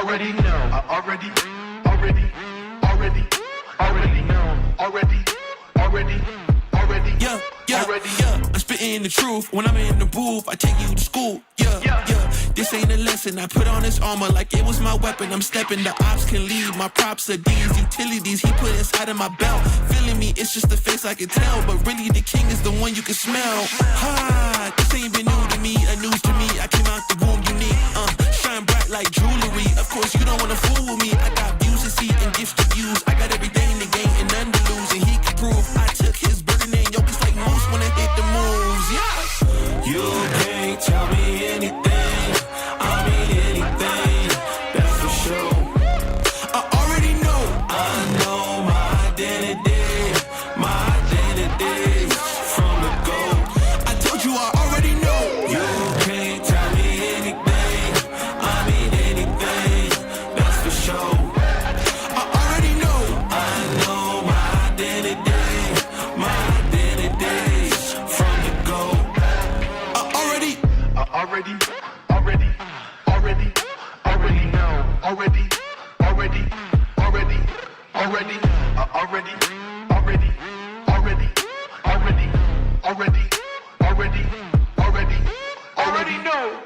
already know. I already know. I'm spitting the truth. When I'm in the booth, I take you to school. This ain't a lesson. I put on this armor like it was my weapon. I'm stepping, the ops can leave. My props are these utilities he put inside of my belt. Feeling me, it's just the face I can tell. But really the king is the one you can smell. This ain't been new to me, a news to me. I came out the womb unique. Shine bright like jewelry. Of course you don't wanna fool with me. I got views to see and gifts to use. I got everything to gain and none to lose. And he can prove I took his burden and yo, it's like moose when I hit the moves. You can't tell me anything. I mean anything, that's for sure. I already know. I know my identity from the go. I told you I already know. You can't tell me anything. I mean anything, that's for sure. I already know. I know my identity from the go. I already know. Already know.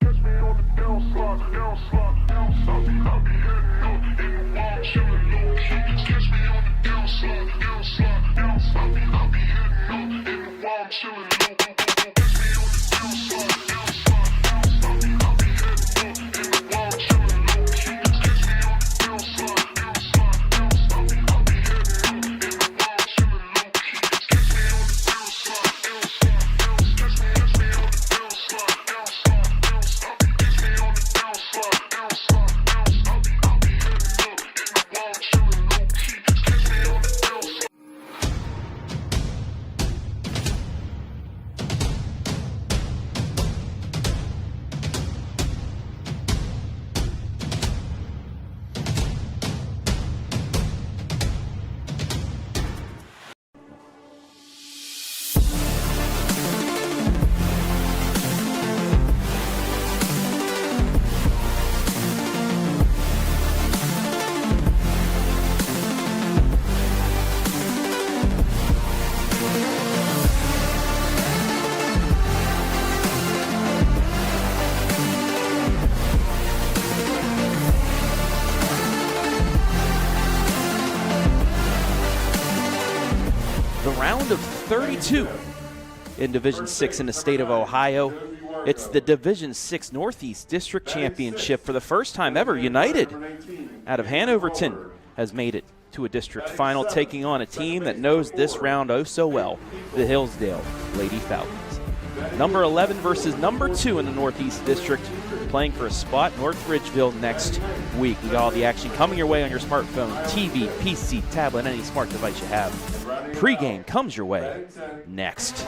Catch me on the downside, chillin' low key. Catch me on the downside, I'll be hitting in the wild, chillin' low key. Round of 32 in Division 6 in the state of Ohio. It's the Division 6 Northeast District Championship. For the first time ever, United out of Hanoverton has made it to a district final, taking on a team that knows this round oh so well, the Hillsdale Lady Falcons. Number 11 versus number 2 in the Northeast District, playing for a spot North Ridgeville next week. We got all the action coming your way on your smartphone, TV, PC, tablet, any smart device you have. Pregame comes your way next.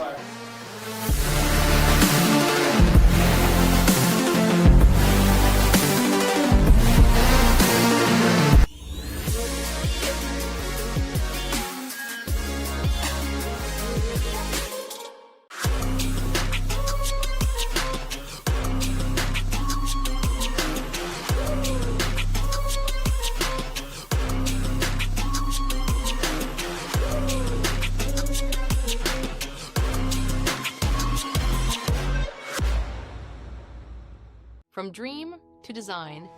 From dream to design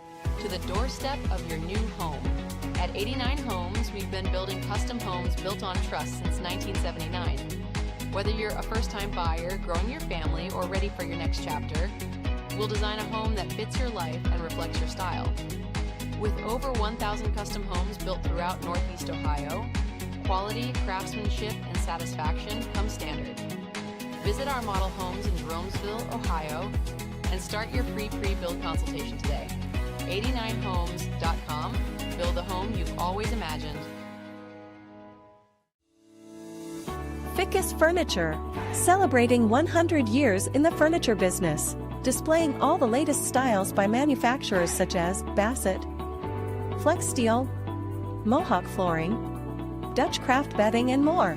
to the doorstep of your new home. At 89 Homes, we've been building custom homes built on trust since 1979. Whether you're a first-time buyer, growing your family, or ready for your next chapter, we'll design a home that fits your life and reflects your style. With over 1,000 custom homes built throughout Northeast Ohio, quality, craftsmanship, and satisfaction come standard. Visit our model homes in Jeromesville, Ohio, and start your free pre-build consultation today. 89homes.com. Build the home you've always imagined. Fickes Furniture, celebrating 100 years in the furniture business, displaying all the latest styles by manufacturers such as Bassett, Flex Steel, Mohawk Flooring, Dutch Craft Bedding, and more.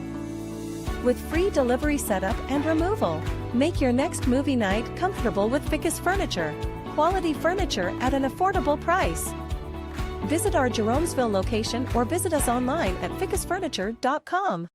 With free delivery setup and removal, make your next movie night comfortable with Fickes Furniture. quality furniture at an affordable price. Visit our Jeromesville location or visit us online at fickesfurniture.com.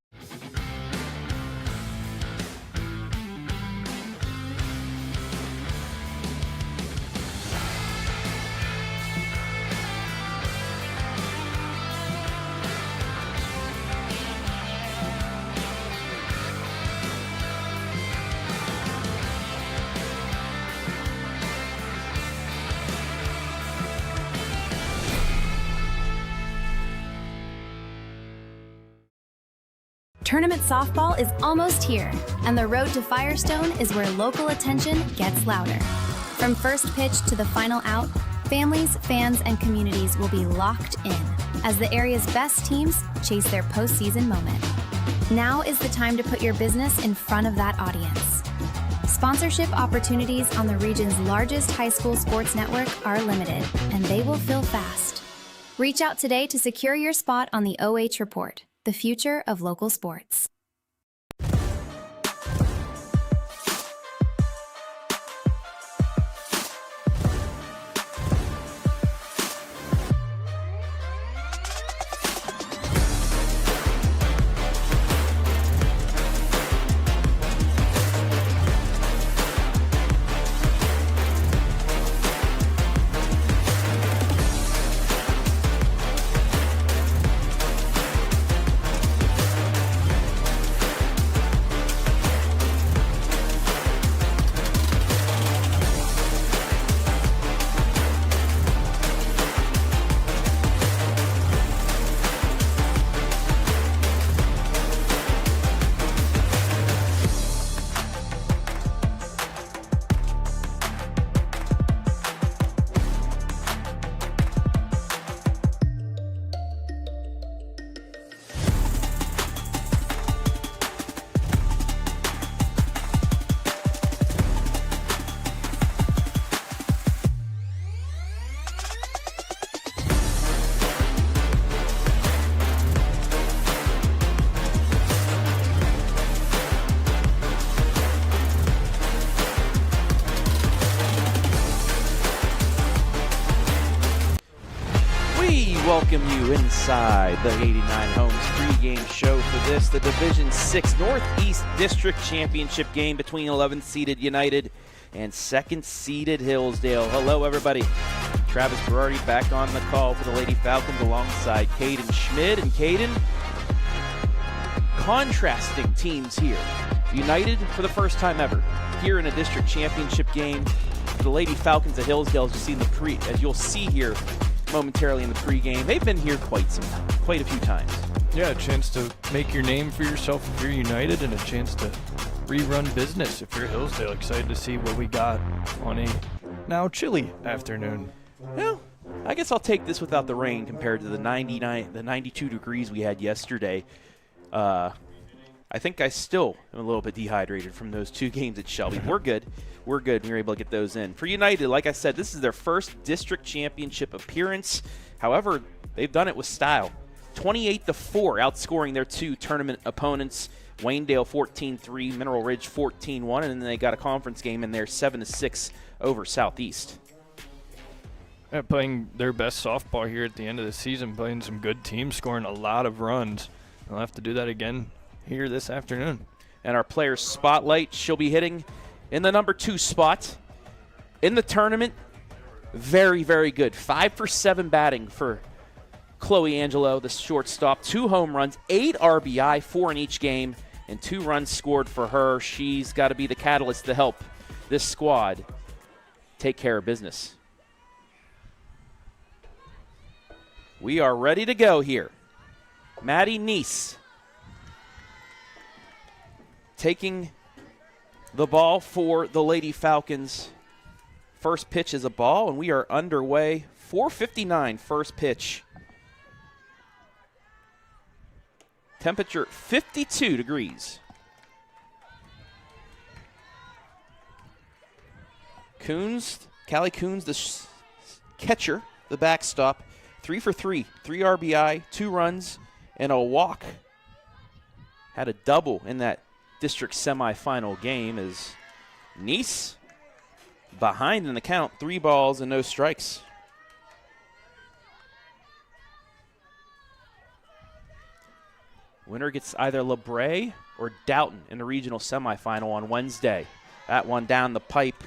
Tournament softball is almost here, and the road to Firestone is where local attention gets louder. From first pitch to the final out, families, fans, and communities will be locked in as the area's best teams chase their postseason moment. Now is the time to put your business in front of that audience. Sponsorship opportunities on the region's largest high school sports network are limited, and they will fill fast. Reach out today to secure your spot on the OH Report, the future of local sports. Welcome you inside the 89 Homes pregame show for this, the Division 6 Northeast District Championship game between 11th-seeded United and 2nd-seeded Hillsdale. Hello, everybody. Travis Berardi back on the call for the Lady Falcons alongside Caden Schmidt. And Caden, contrasting teams here. United, for the first time ever, here in a district championship game. For the Lady Falcons at Hillsdale, as you'll see here momentarily in the pregame, they've been here quite a few times. Yeah, a chance to make your name for yourself if you're United, and a chance to rerun business if you're Hillsdale. Excited to see what we got on a now chilly afternoon. Well, I guess I'll take this without the rain compared to the 92 degrees we had yesterday. I think I still am a little bit dehydrated from those two games at Shelby. We're good. We were able to get those in. For United, like I said, this is their first district championship appearance. However, they've done it with style. 28-4, outscoring their two tournament opponents. Waynedale 14-3, Mineral Ridge 14-1, and then they got a conference game in there 7-6 over Southeast. Yeah, playing their best softball here at the end of the season, playing some good teams, scoring a lot of runs. They'll have to do that again here this afternoon. And our player spotlight, she'll be hitting in the number 2 spot in the tournament. Very, very good. 5 for 7 batting for Chloe Angelo, the shortstop. 2 home runs, 8 RBI, 4 in each game, and 2 runs scored for her. She's got to be the catalyst to help this squad take care of business. We are ready to go here. Maddie Neese taking the ball for the Lady Falcons. First pitch is a ball, and we are underway. 4:59 first pitch. Temperature 52 degrees. Callie Coons, the catcher, the backstop. 3 for 3, 3 RBI, 2 runs, and a walk. Had a double in that district semifinal game as Neese behind in the count, 3 balls and no strikes. Winner gets either LeBray or Doughton in the regional semifinal on Wednesday. That one down the pipe.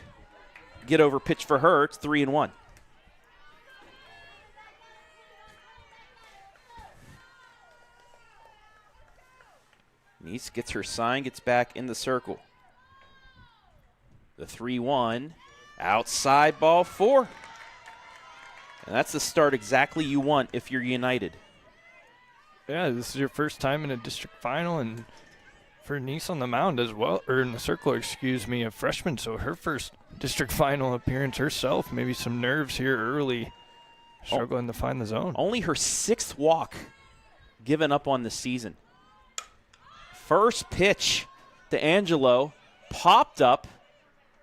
Get over pitch for her. It's 3-1. Nice gets her sign, gets back in the circle. The 3-1. Outside ball 4. And that's the start exactly you want if you're United. Yeah, this is your first time in a district final, and for Nice on the mound as well, or in the circle, excuse me, a freshman, so her first district final appearance herself. Maybe some nerves here early, struggling to find the zone. Only her 6th walk given up on the season. First pitch to Angelo, popped up.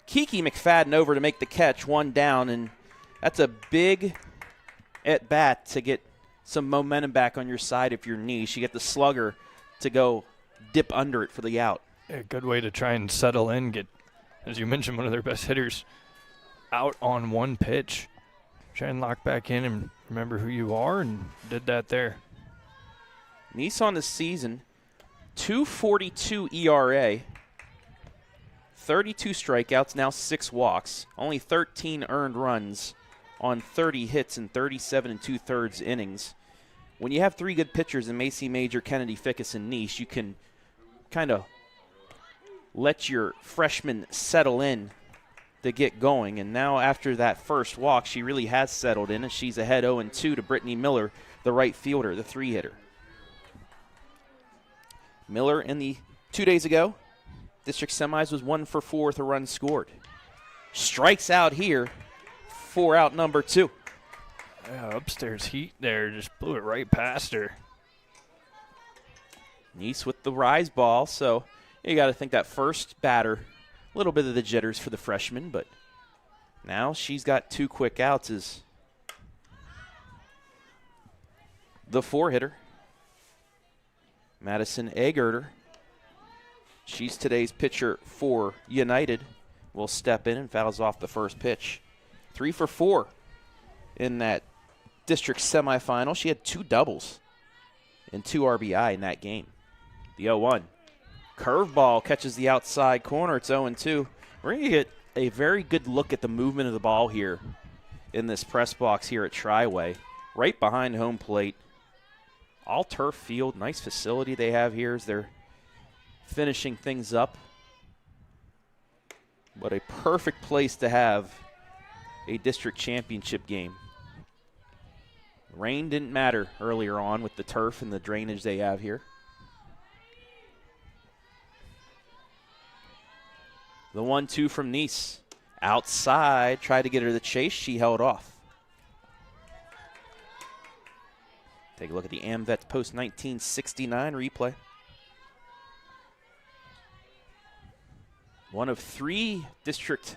Kiki McFadden over to make the catch, 1 down, and that's a big at-bat to get some momentum back on your side if you're Nice. You get the slugger to go dip under it for the out. A good way to try and settle in, get, as you mentioned, one of their best hitters out on 1 pitch. Try and lock back in and remember who you are, and did that there. Nice on the season, 2.42 ERA, 32 strikeouts, now 6 walks, only 13 earned runs on 30 hits in 37 2/3 innings. When you have 3 good pitchers in Macy Major, Kennedy, Fickes, and Nice, you can kind of let your freshman settle in to get going. And now after that first walk, she really has settled in, and she's ahead 0-2 to Brittany Miller, the right fielder, the 3-hitter. Miller in the 2 days ago, district semis, was 1 for 4 with a run scored. Strikes out here, 4 out number 2. Yeah, upstairs heat there, just blew it right past her. Nice with the rise ball, so you got to think that first batter, a little bit of the jitters for the freshman, but now she's got 2 quick outs as the 4-hitter. Madison Egerter, she's today's pitcher for United, will step in and fouls off the first pitch. 3 for 4 in that district semifinal. She had 2 doubles and 2 RBI in that game. The 0-1. Curveball catches the outside corner. It's 0-2. We're going to get a very good look at the movement of the ball here in this press box here at Triway. Right behind home plate. All turf field. Nice facility they have here as they're finishing things up. But a perfect place to have a district championship game. Rain didn't matter earlier on with the turf and the drainage they have here. The 1-2 from Nice. Outside, tried to get her the chase. She held off. Take a look at the AMVETS post-1969 replay. One of 3 district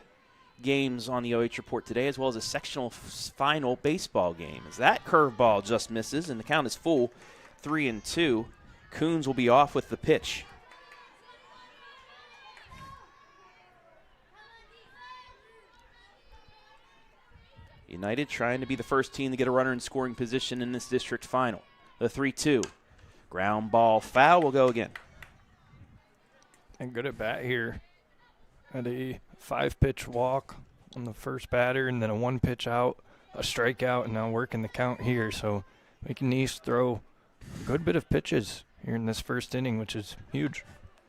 games on the OH report today, as well as a sectional final baseball game. As that curveball just misses, and the count is full, 3-2. Coons will be off with the pitch. United trying to be the first team to get a runner in scoring position in this district final. The 3-2. Ground ball foul will go again. And good at bat here. Had a 5-pitch walk on the first batter, and then a 1-pitch out, a strikeout, and now working the count here. So making Nice throw a good bit of pitches here in this first inning, which is huge.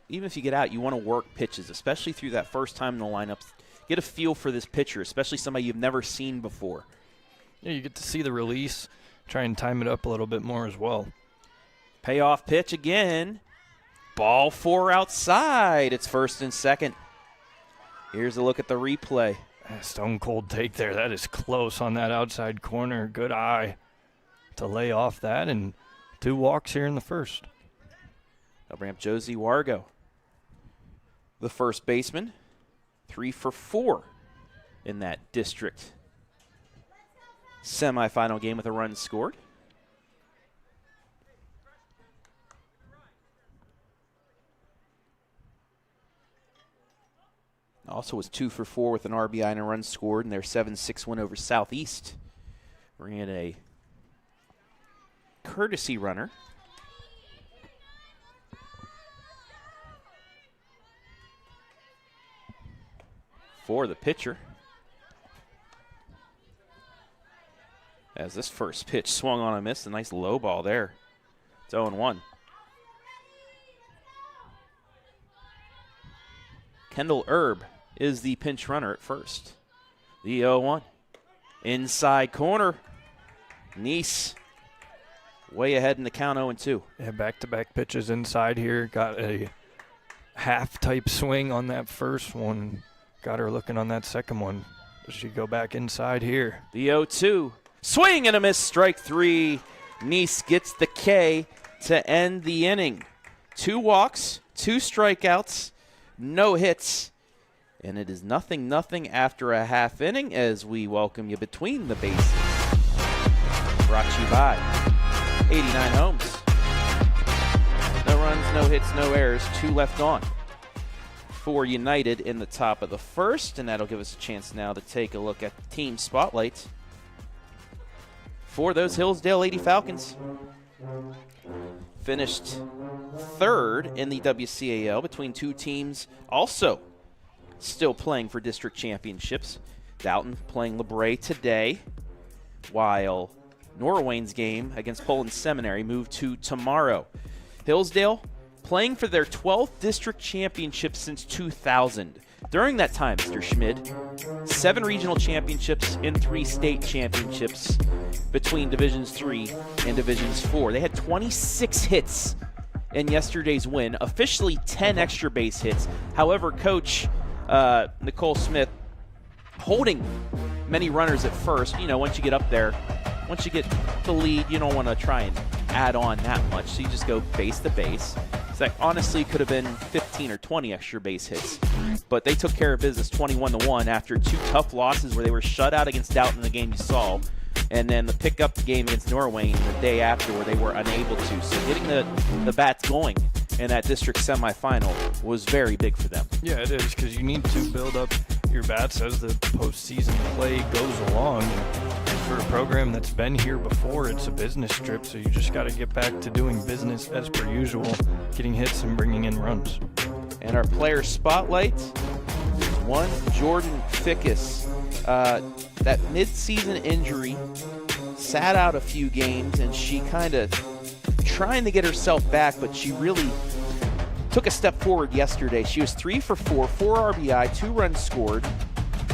Even if you get out, you want to work pitches, especially through that first time in the lineup. Get a feel for this pitcher, especially somebody you've never seen before. Yeah, you get to see the release, try and time it up a little bit more as well. Payoff pitch again. Ball 4 outside. It's first and second. Here's a look at the replay. Stone cold take there. That is close on that outside corner. Good eye to lay off that, and 2 walks here in the first. They'll bring up Josie Wargo, the first baseman. 3 for 4 in that district semifinal game with a run scored. Also was 2 for 4 with an RBI and a run scored in their 7-6 win over Southeast. Ran a courtesy runner. For the pitcher. As this first pitch swung on a miss, a nice low ball there. It's 0-1. Kendall Erb is the pinch runner at first. The 0-1. Inside corner. Nice way ahead in the count, 0-2. Yeah, back-to-back pitches inside here. Got a half-type swing on that first one. Got her looking on that second one. Does she go back inside here? The 0-2. Swing and a miss, strike 3. Nice gets the K to end the inning. 2 walks, 2 strikeouts, no hits. And it is 0-0 after a half inning as we welcome you between the bases. Brought to you by 89 Homes. No runs, no hits, no errors, 2 left on for United in the top of the first. And that'll give us a chance now to take a look at the team spotlight for those Hillsdale Lady Falcons. Finished 3rd in the WCAL between 2 teams also still playing for district championships. Dalton playing LeBray today, while Norwayne's game against Poland Seminary moved to tomorrow. Hillsdale playing for their 12th district championship since 2000. During that time, Mr. Schmid, 7 regional championships and 3 state championships between Divisions 3 and Divisions 4. They had 26 hits in yesterday's win, officially 10 extra base hits. However, Coach Nicole Smith holding many runners at first. You know, once you get up there, once you get the lead, you don't want to try and add on that much, so you just go base to base. It's like, honestly, could have been 15 or 20 extra base hits. But they took care of business 21-1 after 2 tough losses where they were shut out against Dalton in the game you saw, and then the pickup game against Norwayne the day after where they were unable to. So getting the bats going in that district semifinal was very big for them. Yeah, it is, because you need to build up your bats as the postseason play goes along. And for a program that's been here before, it's a business trip, so you just got to get back to doing business as per usual, getting hits and bringing in runs. And our player spotlight is one Jordan Fickes. That mid-season injury sat out a few games, and she kind of trying to get herself back, but she really took a step forward yesterday. She was 3 for 4, 4 RBI, 2 runs scored.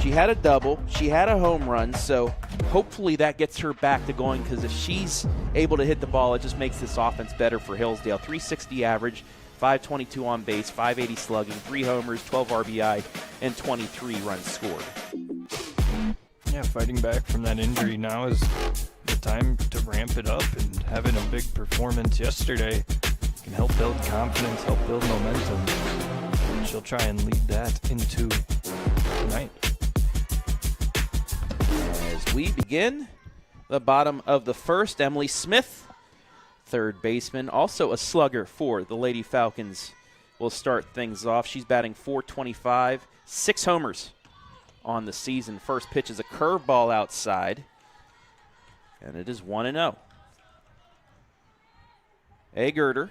She had a double. She had a home run, so hopefully that gets her back to going, because if she's able to hit the ball, it just makes this offense better for Hillsdale. 360 average, 522 on base, 580 slugging, 3 homers, 12 RBI, and 23 runs scored. Yeah, fighting back from that injury now is the time to ramp it up, and having a big performance yesterday can help build confidence, help build momentum. And she'll try and lead that into tonight. As we begin the bottom of the first, Emily Smith, third baseman, also a slugger for the Lady Falcons, will start things off. She's batting .425, 6 homers on the season. First pitch is a curveball outside, and it is 1-0. Agerter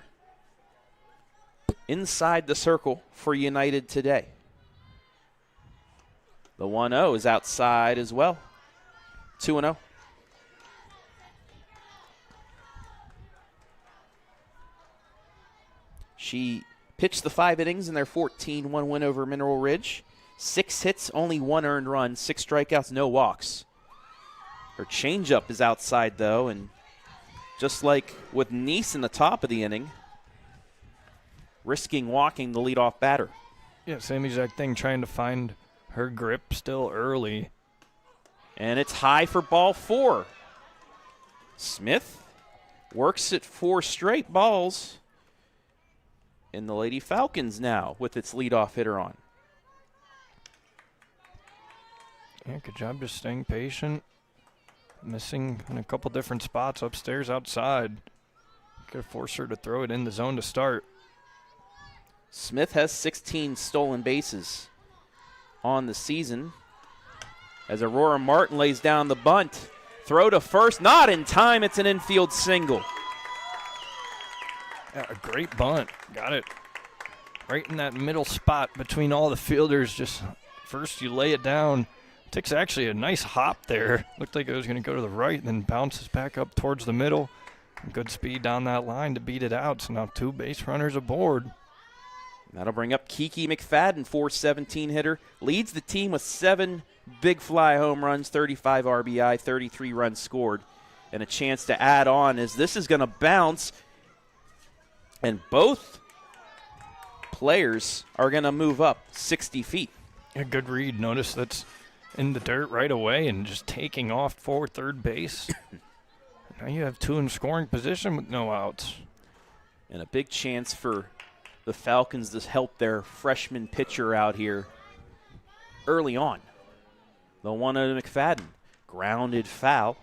inside the circle for United today. The 1-0 is outside as well. 2-0. She pitched the 5 innings in their 14-1 win over Mineral Ridge. 6 hits, only 1 earned run, 6 strikeouts, no walks. Her changeup is outside, though, and just like with Nice in the top of the inning, risking walking the leadoff batter. Yeah, same exact thing, trying to find her grip still early. And it's high for ball 4. Smith works it 4 straight balls. And the Lady Falcons now with its leadoff hitter on. Yeah, good job just staying patient. Missing in a couple different spots upstairs, outside. Could have forced her to throw it in the zone to start. Smith has 16 stolen bases on the season. As Aurora Martin lays down the bunt. Throw to first, not in time. It's an infield single. Yeah, a great bunt. Got it right in that middle spot between all the fielders. Just first you lay it down. Takes actually a nice hop there. Looked like it was going to go to the right, and then bounces back up towards the middle. Good speed down that line to beat it out. So now 2 base runners aboard. That'll bring up Kiki McFadden, 417 hitter. Leads the team with 7 big fly home runs, 35 RBI, 33 runs scored. And a chance to add on as this is going to bounce. And both players are going to move up 60 feet. A good read. Notice that's in the dirt right away and just taking off for third base. Now you have 2 in scoring position with no outs. And a big chance for the Falcons to help their freshman pitcher out here early on. The 1-0 McFadden. Grounded foul.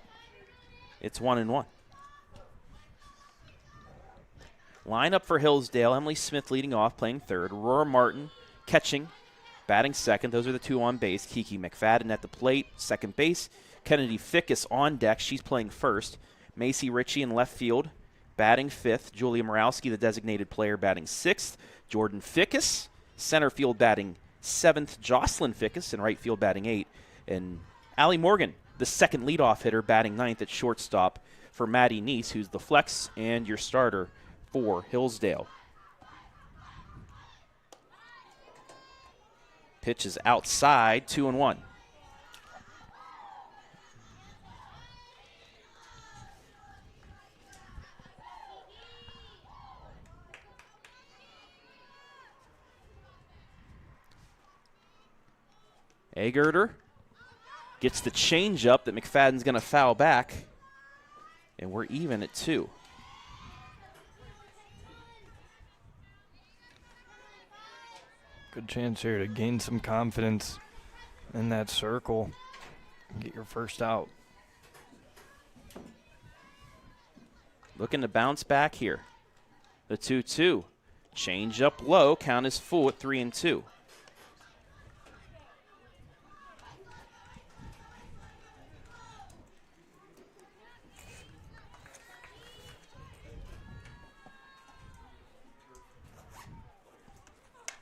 It's 1-1. Lineup for Hillsdale. Emily Smith leading off, playing third. Aurora Martin catching, batting second. Those are the 2 on base. Kiki McFadden at the plate, second base. Kennedy Fickes on deck. She's playing first. Macy Ritchie in left field, batting fifth. Julia Morowski, the designated player, batting sixth. Jordan Fickes, center field, batting seventh. Jocelyn Fickes in right field, batting 8th. And Allie Morgan, the second leadoff hitter, batting 9th at shortstop for Maddie Neese, who's the flex and your starter for Hillsdale. Pitch is outside, 2-1. Agerter gets the changeup that McFadden's going to foul back, and we're even at 2. Good chance here to gain some confidence in that circle and get your first out. Looking to bounce back here. The 2-2. Change up low. Count is full at 3-2.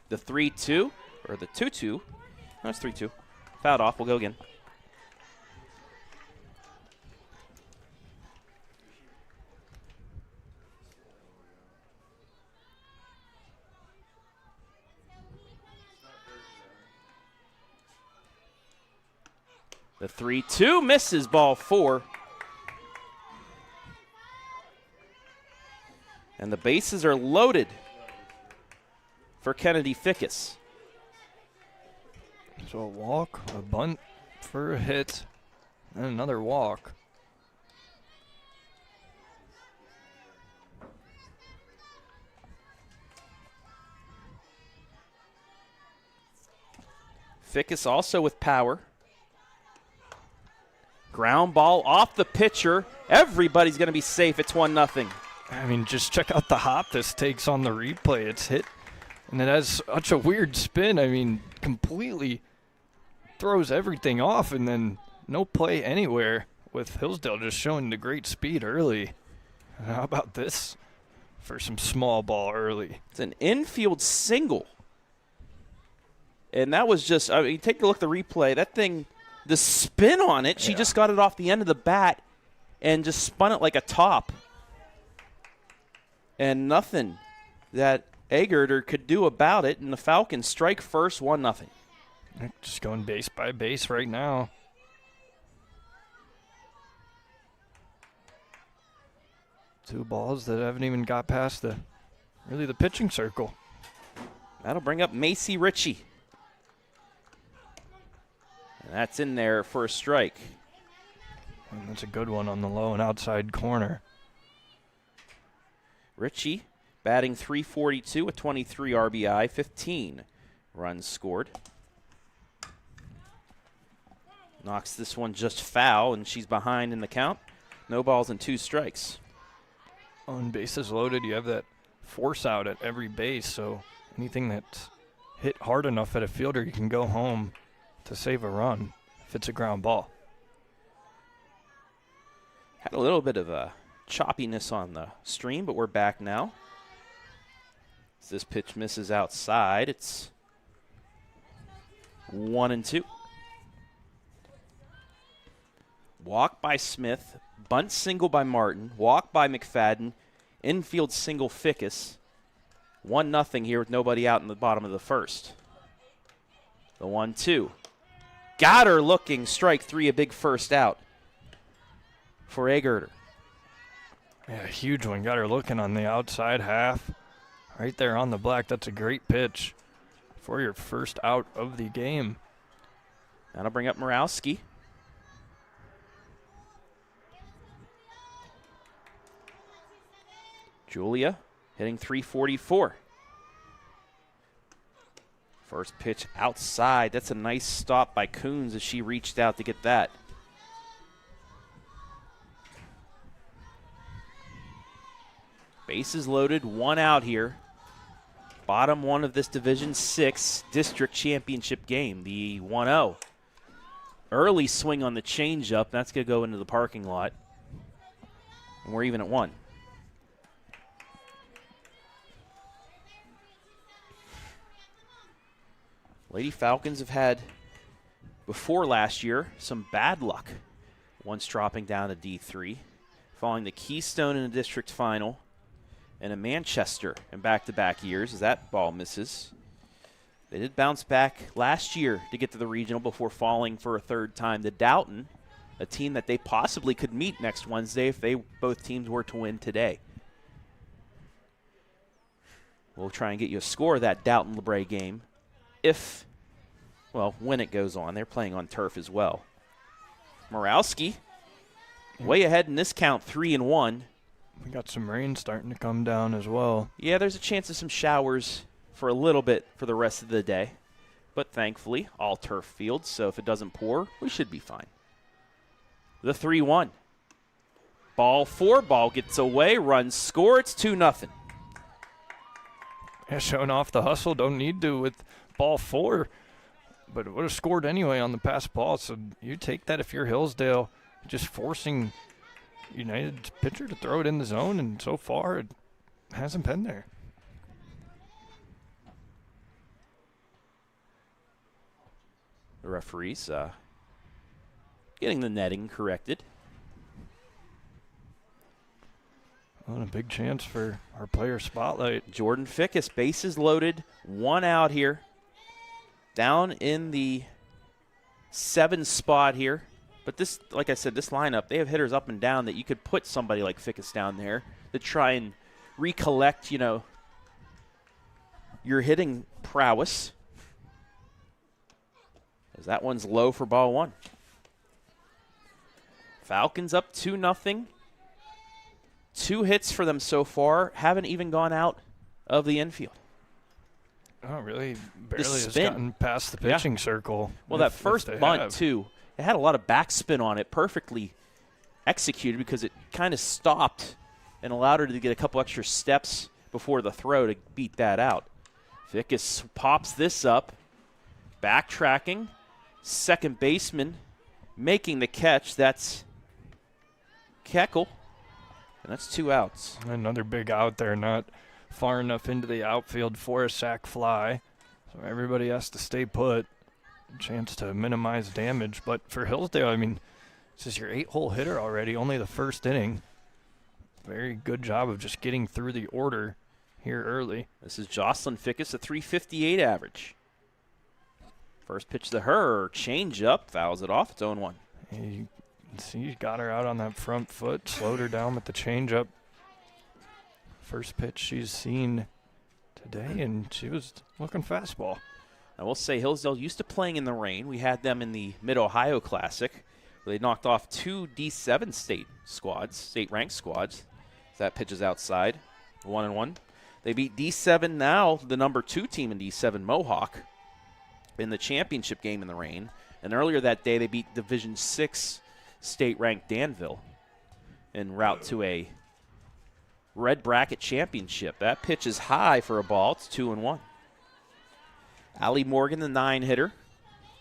The 3-2, or the 2-2. No, it's 3-2. Fouled off. We'll go again. The 3-2 misses, ball 4. And the bases are loaded for Kennedy Fickes. So a walk, a bunt for a hit, and another walk. Fickes also with power. Ground ball off the pitcher. Everybody's going to be safe. It's 1-0. I mean, just check out the hop this takes on the replay. It's hit, and it has such a weird spin. I mean, completely throws everything off, and then no play anywhere with Hillsdale just showing the great speed early. How about this for some small ball early? It's an infield single. And that was just, I mean, take a look at the replay. That thing, the spin on it, she just got it off the end of the bat and just spun it like a top. And nothing that Agerter could do about it, and the Falcons strike first, 1-0. Just going base by base right now. Two balls that haven't even got past the pitching circle. That'll bring up Macy Ritchie. And that's in there for a strike. And that's a good one on the low and outside corner. Ritchie batting .342 with 23 RBI, 15 runs scored. Knocks this one just foul, and she's behind in the count. No balls and 2 strikes. On bases loaded, you have that force out at every base, so anything that's hit hard enough at a fielder, you can go home. to save a run if it's a ground ball. Had a little bit of a choppiness on the stream, but we're back now. As this pitch misses outside, it's 1-2. Walk by Smith, bunt single by Martin, walk by McFadden, infield single Fickes. 1-0 here with nobody out in the bottom of the first. The 1-2. Got her looking, strike three, a big first out for Agerter. Yeah, huge one. Got her looking on the outside half. Right there on the black. That's a great pitch for your first out of the game. That'll bring up Morawski. Julia hitting .344. First pitch outside. That's a nice stop by Coons as she reached out to get that. Bases loaded, 1 out here. Bottom one of this Division 6 District Championship game, the 1-0. Early swing on the changeup. That's going to go into the parking lot. And we're even at 1. Lady Falcons have had, before last year, some bad luck. Once dropping down to D3, following the Keystone in the district final, and a Manchester in back-to-back years as that ball misses. They did bounce back last year to get to the regional before falling for a third time to Doughton, a team that they possibly could meet next Wednesday if both teams were to win today. We'll try and get you a score of that Doughton-LeBray game when it goes on. They're playing on turf as well. Morawski, way ahead in this count, 3-1. We got some rain starting to come down as well. Yeah, there's a chance of some showers for a little bit for the rest of the day. But thankfully, all turf fields, so if it doesn't pour, we should be fine. The 3-1. Ball 4, ball gets away, runs score, it's 2-0. Yeah, showing off the hustle, don't need to with ball 4. But it would have scored anyway on the pass ball, so you take that if you're Hillsdale, just forcing United's pitcher to throw it in the zone, and so far it hasn't been there. The referees getting the netting corrected. Well, a big chance for our player spotlight. Jordan Fickes, bases loaded, 1 out here. Down in the 7 spot here. But this, like I said, this lineup, they have hitters up and down that you could put somebody like Fickes down there to try and recollect, your hitting prowess. As that one's low for ball 1. Falcons up 2-0. 2 hits for them so far. Haven't even gone out of the infield. Oh, really? Barely has gotten past the pitching circle. Well, that first bunt, too, it had a lot of backspin on it, perfectly executed because it kind of stopped and allowed her to get a couple extra steps before the throw to beat that out. Fickes pops this up, backtracking, second baseman making the catch. That's Keckel, and that's 2 outs. Another big out there, not far enough into the outfield for a sac fly. So everybody has to stay put. Chance to minimize damage. But for Hillsdale, I mean, this is your 8-hole hitter already, only the first inning. Very good job of just getting through the order here early. This is Jocelyn Fickes, a .358 average. First pitch to her, change up, fouls it off, it's 0-1. You can see he got her out on that front foot, slowed her down with the changeup. First pitch she's seen today, and she was looking fastball. I will say Hillsdale used to playing in the rain. We had them in the Mid-Ohio Classic, where they knocked off 2 D7 state-ranked squads. That pitch is outside, 1-1. They beat D7 now, the number 2 team in D7, Mohawk, in the championship game in the rain. And earlier that day, they beat Division 6 state-ranked Danville en route to a red bracket championship. That pitch is high for a ball. It's 2-1. Allie Morgan, the 9 hitter,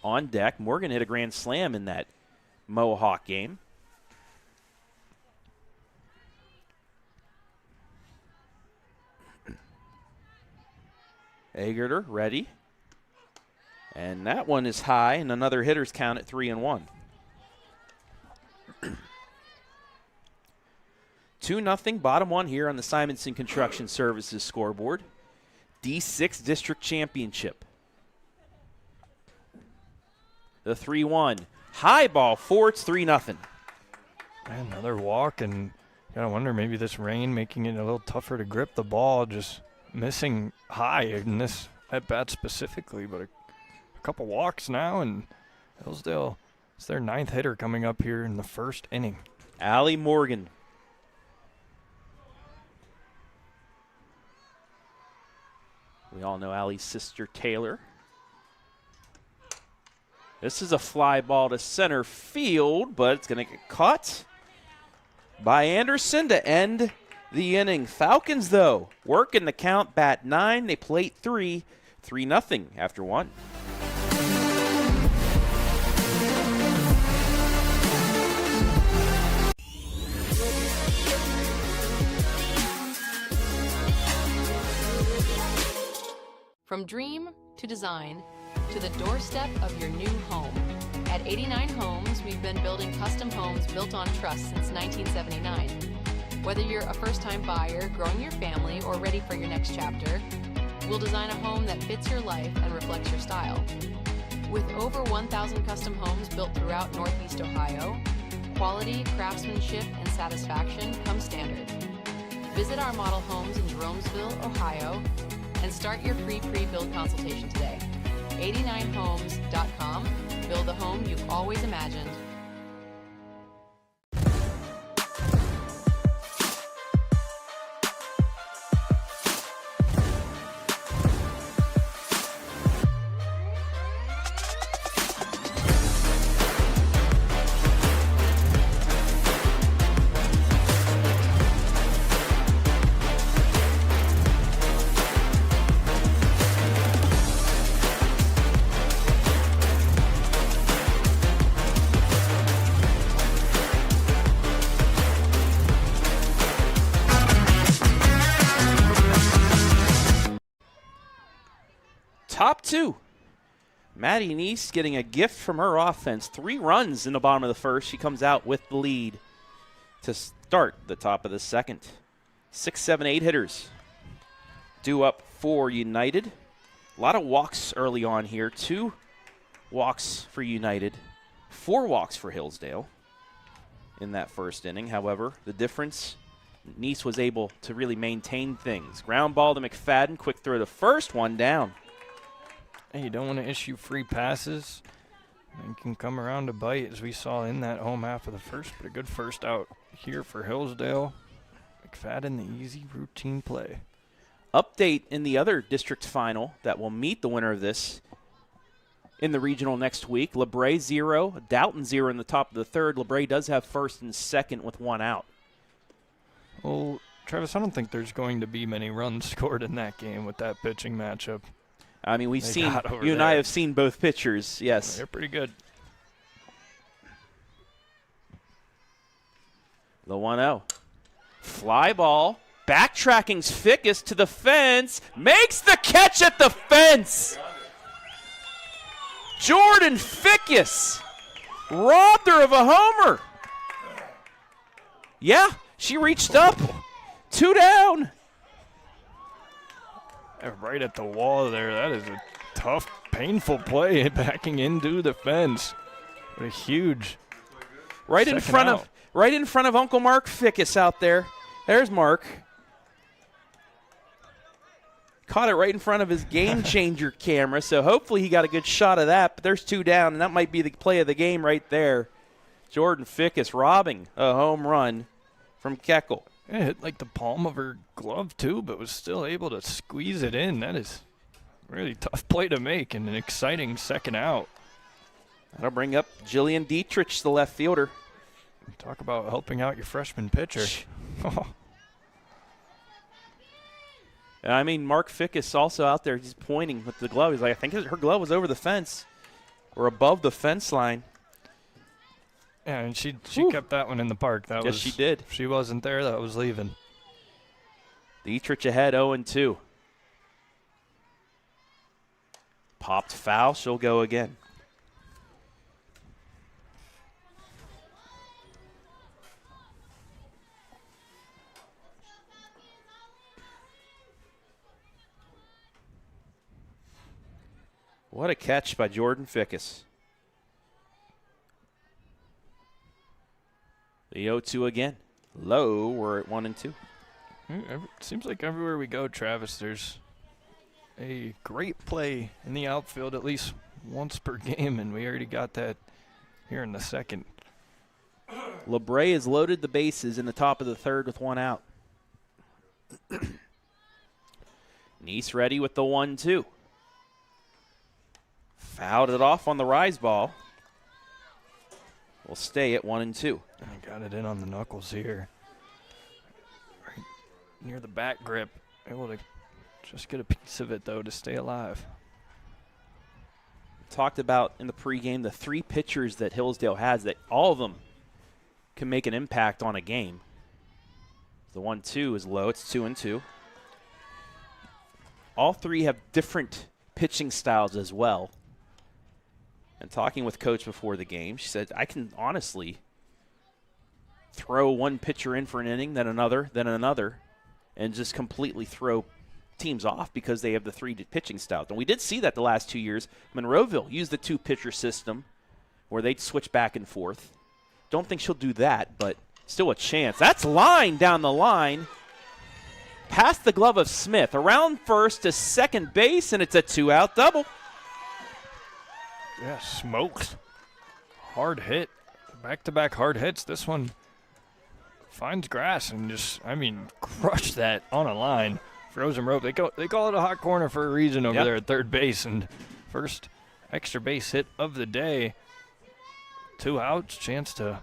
on deck. Morgan hit a grand slam in that Mohawk game. Agerter ready. And that one is high, and another hitter's count at 3-1. 2-0, bottom one here on the Simonson Construction Services scoreboard. D6 District Championship. The 3-1. High ball four, it's 3-0. Another walk, and you gotta wonder maybe this rain making it a little tougher to grip the ball, just missing high in this at bat specifically, but a couple walks now, and Hillsdale, it's their 9th hitter coming up here in the first inning. Allie Morgan. We all know Allie's sister Taylor. This is a fly ball to center field, but it's going to get caught by Anderson to end the inning. Falcons, though, working the count, bat 9. They plate 3, 3-0 after 1. From dream to design to the doorstep of your new home. At 89 Homes, we've been building custom homes built on trust since 1979. Whether you're a first-time buyer, growing your family, or ready for your next chapter, we'll design a home that fits your life and reflects your style. With over 1,000 custom homes built throughout Northeast Ohio, quality, craftsmanship, and satisfaction come standard. Visit our model homes in Jeromesville, Ohio, and start your free pre-build consultation today. 89homes.com. Build the home you've always imagined. Top 2. Maddie Neese getting a gift from her offense. 3 runs in the bottom of the first. She comes out with the lead to start the top of the second. 6, 7, 8 hitters due up for United. A lot of walks early on here. 2 walks for United. 4 walks for Hillsdale in that first inning. However, the difference, Neese was able to really maintain things. Ground ball to McFadden. Quick throw to first. One down. Hey, you don't want to issue free passes. And can come around to bite, as we saw in that home half of the first. But a good first out here for Hillsdale. McFadden, the easy routine play. Update in the other district final that will meet the winner of this in the regional next week. LeBray 0, Dalton 0 in the top of the third. LeBray does have first and second with 1 out. Well, Travis, I don't think there's going to be many runs scored in that game with that pitching matchup. I mean, we've seen, you and there. I have seen both pitchers, yes. They're pretty good. The 1-0. Fly ball. Backtracking's Fickes to the fence. Makes the catch at the fence. Jordan Fickes robbed her of a homer. Yeah, she reached up. 2 down. Right at the wall there. That is a tough, painful play backing into the fence. What a huge right in front of Uncle Mark Fickes out there. There's Mark. Caught it right in front of his game changer camera, so hopefully he got a good shot of that. But there's 2 down, and that might be the play of the game right there. Jordan Fickes robbing a home run from Keckle. It hit like the palm of her glove, too, but was still able to squeeze it in. That is a really tough play to make and an exciting second out. That'll bring up Jillian Dietrich, the left fielder. Talk about helping out your freshman pitcher. I mean, Mark Fickes also out there. He's pointing with the glove. He's like, I think her glove was over the fence. or above the fence line. Yeah, and she kept that one in the park. That Yes, she did. If she wasn't there, that was leaving. Dietrich ahead 0-2. Popped foul. She'll go again. What a catch by Jordan Fickes. The 0-2 again. Low, we're at 1-2. It seems like everywhere we go, Travis, there's a great play in the outfield at least once per game, and we already got that here in the second. LeBray has loaded the bases in the top of the third with 1 out. Nice ready with the 1-2. Fouled it off on the rise ball. We'll stay at 1-2. I got it in on the knuckles here. Right near the back grip. Able to just get a piece of it, though, to stay alive. Talked about in the pregame the 3 pitchers that Hillsdale has, that all of them can make an impact on a game. The 1-2 is low. It's 2-2. All 3 have different pitching styles as well. And talking with Coach before the game, she said, I can honestly throw one pitcher in for an inning, then another, and just completely throw teams off because they have the 3 pitching styles. And we did see that the last 2 years. Monroeville used the 2-pitcher system where they'd switch back and forth. Don't think she'll do that, but still a chance. That's line down the line. Past the glove of Smith. Around first to second base, and it's a 2-out double. Yeah, smoked. Hard hit. Back-to-back hard hits. This one finds grass and just, crushed that on a line. Frozen rope. They call it a hot corner for a reason over there at third base. And first extra base hit of the day. 2 outs, chance to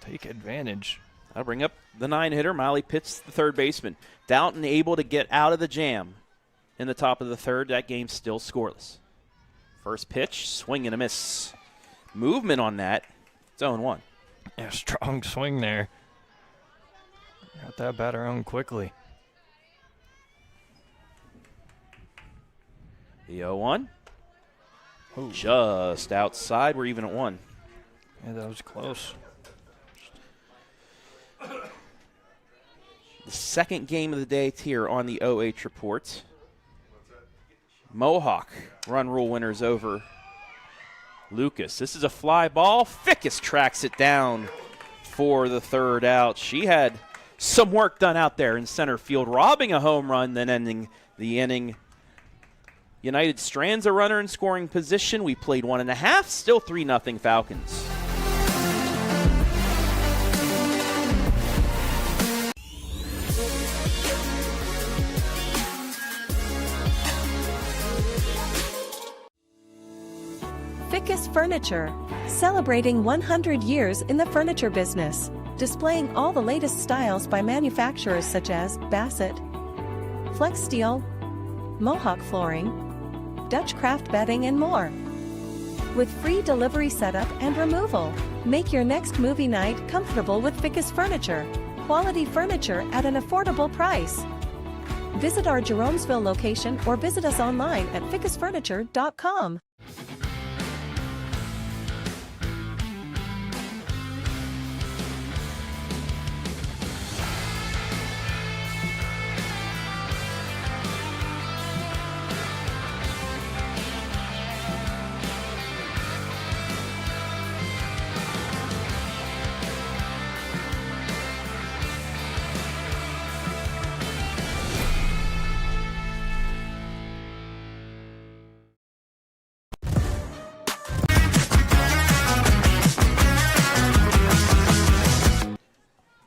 take advantage. That'll bring up the 9-hitter. Miley Pitts, the third baseman. Downton able to get out of the jam in the top of the third. That game's still scoreless. First pitch, swing and a miss. Movement on that. It's 0-1. Yeah, strong swing there. Got that batter on quickly. The 0-1. Just outside. We're even at 1. Yeah, that was close. The second game of the day here on the OH Report. Mohawk run rule winners over Lucas. This is a fly ball. Fickes tracks it down for the third out. She had some work done out there in center field, robbing a home run, then ending the inning. United strands a runner in scoring position. We played 1.5, still 3-0 Falcons. Fickes Furniture, celebrating 100 years in the furniture business, displaying all the latest styles by manufacturers such as Bassett, Flex Steel, Mohawk Flooring, Dutch Craft Bedding, and more. With free delivery setup and removal, make your next movie night comfortable with Fickes Furniture. Quality furniture at an affordable price. Visit our Jeromesville location or visit us online at fickesfurniture.com.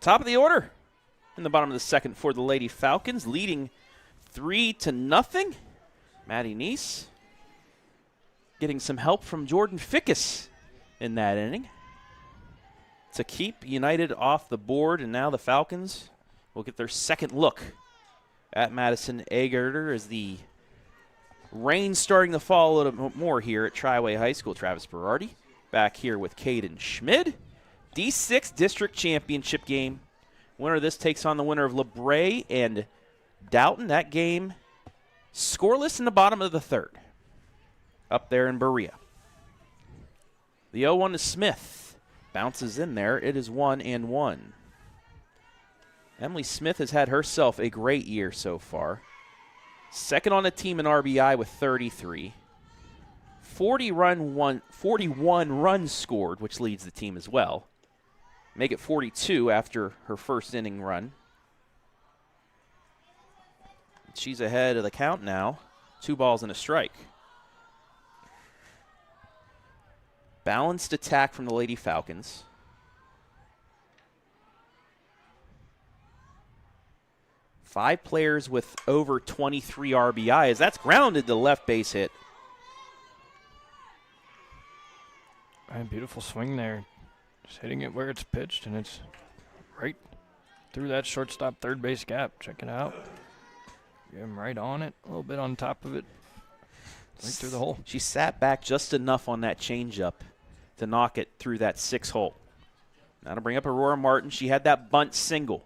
Top of the order in the bottom of the second for the Lady Falcons, leading 3-0. Maddie Neese getting some help from Jordan Fickes in that inning to keep United off the board, and now the Falcons will get their second look at Madison Agerter as the Rain starting to fall a little bit more here at Triway High School. Travis Berardi back here with Caden Schmid. D6 District Championship game. Winner of this takes on the winner of LeBray and Doughton. That game scoreless in the bottom of the third up there in Berea. The 0-1 to Smith. Bounces in there. It is 1-1. Emily Smith has had herself a great year so far. Second on the team in RBI with 33. 41 runs scored, which leads the team as well. Make it 42 after her first inning run. She's ahead of the count now. 2 balls and a strike. Balanced attack from the Lady Falcons. Five players with over 23 RBIs. That's grounded to left base hit. Beautiful swing there. Just hitting it where it's pitched, and it's right through that shortstop third base gap. Check it out. Get him right on it, a little bit on top of it, right through the hole. She sat back just enough on that changeup to knock it through that 6 hole. Now to bring up Aurora Martin. She had that bunt single.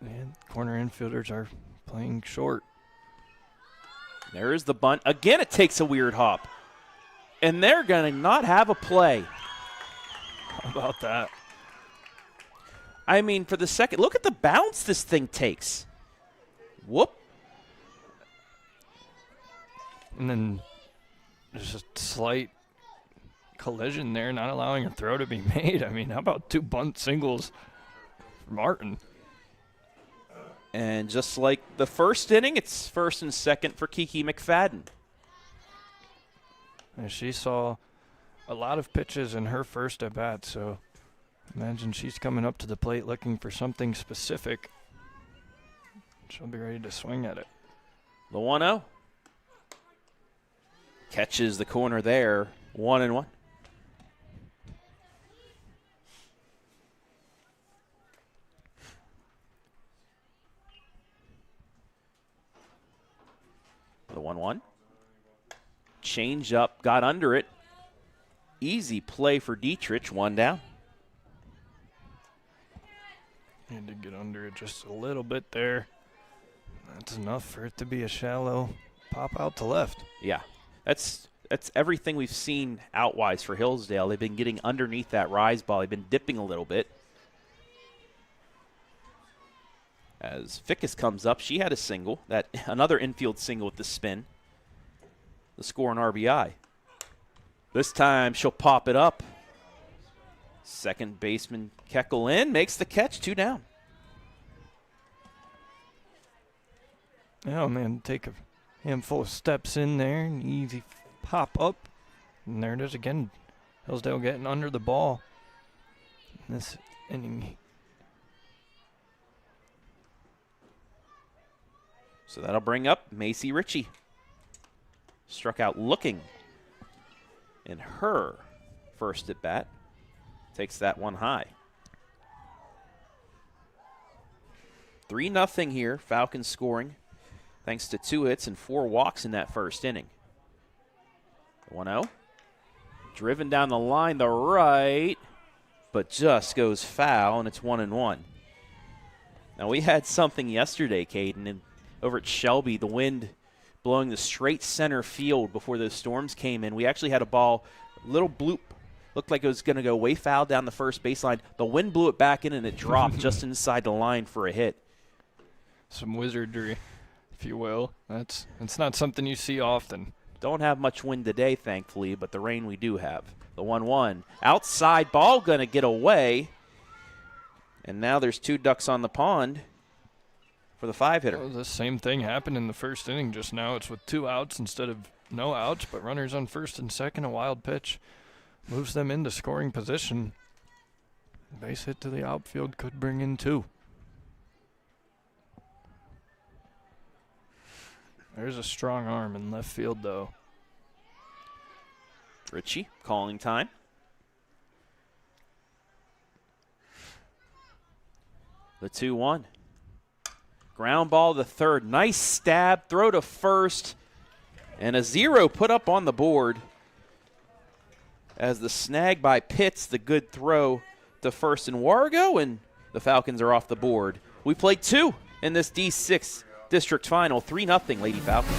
And corner infielders are playing short. There is the bunt. Again, it takes a weird hop. And they're going to not have a play. How about that? I mean, for the second, look at the bounce this thing takes. Whoop. And then there's a slight collision there, not allowing a throw to be made. I mean, how about 2 bunt singles for Martin? And just like the first inning, it's first and second for Kiki McFadden. And she saw a lot of pitches in her first at-bat, so imagine she's coming up to the plate looking for something specific. She'll be ready to swing at it. The 1-0. Catches the corner there, 1-1. The 1-1. Change up, got under it. Easy play for Dietrich, 1 down. Had to get under it just a little bit there. That's enough for it to be a shallow pop out to left. Yeah, that's everything we've seen out-wise for Hillsdale. They've been getting underneath that rise ball. They've been dipping a little bit. As Fickes comes up, she had a single, another infield single with the spin. The score on RBI. This time she'll pop it up. Second baseman Keckle in, makes the catch, 2 down. Oh, man, take a handful of steps in there, an easy pop up. And there it is again. Hillsdale getting under the ball in this inning. So that'll bring up Macy Ritchie. Struck out looking in her first at bat. Takes that one high. 3-0 here. Falcons scoring thanks to 2 hits and 4 walks in that first inning. 1-0. Driven down the line, the right, but just goes foul, and it's 1-1. Now, we had something yesterday, Caden, and over at Shelby, the wind blowing the straight center field before those storms came in. We actually had a ball, little bloop, looked like it was going to go way foul down the first baseline. The wind blew it back in, and it dropped just inside the line for a hit. Some wizardry, if you will. It's not something you see often. Don't have much wind today, thankfully, but the rain we do have. The 1-1. Outside ball going to get away. And now there's 2 ducks on the pond for the 5-hitter. Well, the same thing happened in the first inning just now. It's with 2 outs instead of no outs, but runners on first and second. A wild pitch moves them into scoring position. Base hit to the outfield could bring in 2. There's a strong arm in left field, though. Ritchie calling time. The 2-1. Ground ball to third. Nice stab, throw to first, and a 0 put up on the board as the snag by Pitts, the good throw to first and Wargo, and the Falcons are off the board. We played 2 in this D6 district final, 3-0 Lady Falcons.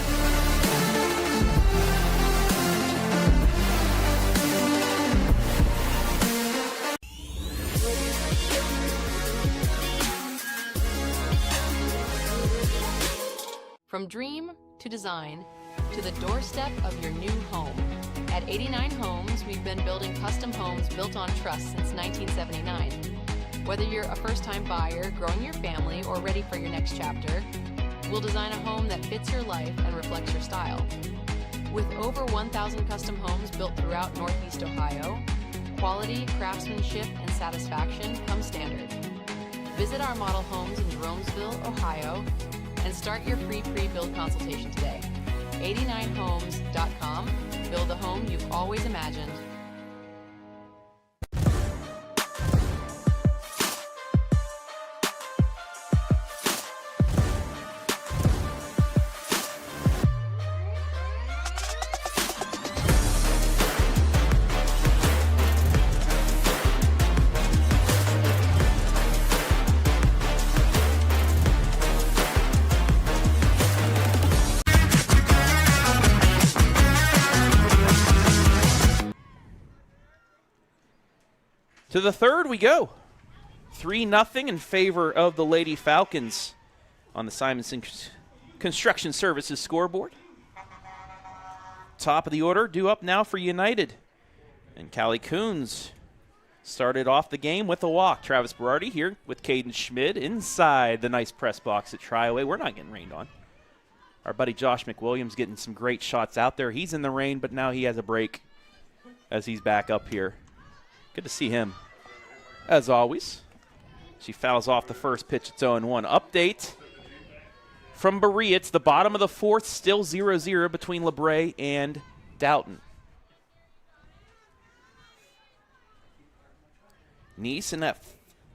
From dream to design to the doorstep of your new home. At 89 Homes, we've been building custom homes built on trust since 1979. Whether you're a first-time buyer, growing your family, or ready for your next chapter, we'll design a home that fits your life and reflects your style. With over 1,000 custom homes built throughout Northeast Ohio, quality, craftsmanship, and satisfaction come standard. Visit our model homes in Jeromesville, Ohio, and start your free pre-build consultation today. 89homes.com. Build the home you've always imagined. To the third we go. 3-0 in favor of the Lady Falcons on the Simonson Construction Services scoreboard. Top of the order, due up now for United. And Callie Coons started off the game with a walk. Travis Berardi here with Caden Schmid inside the nice press box at Trioway. We're not getting rained on. Our buddy Josh McWilliams getting some great shots out there. He's in the rain, but now he has a break as he's back up here. Good to see him, as always. She fouls off the first pitch. It's 0-1. Update from Berea. It's the bottom of the fourth, still 0-0 between LeBray and Doughton. Neese in that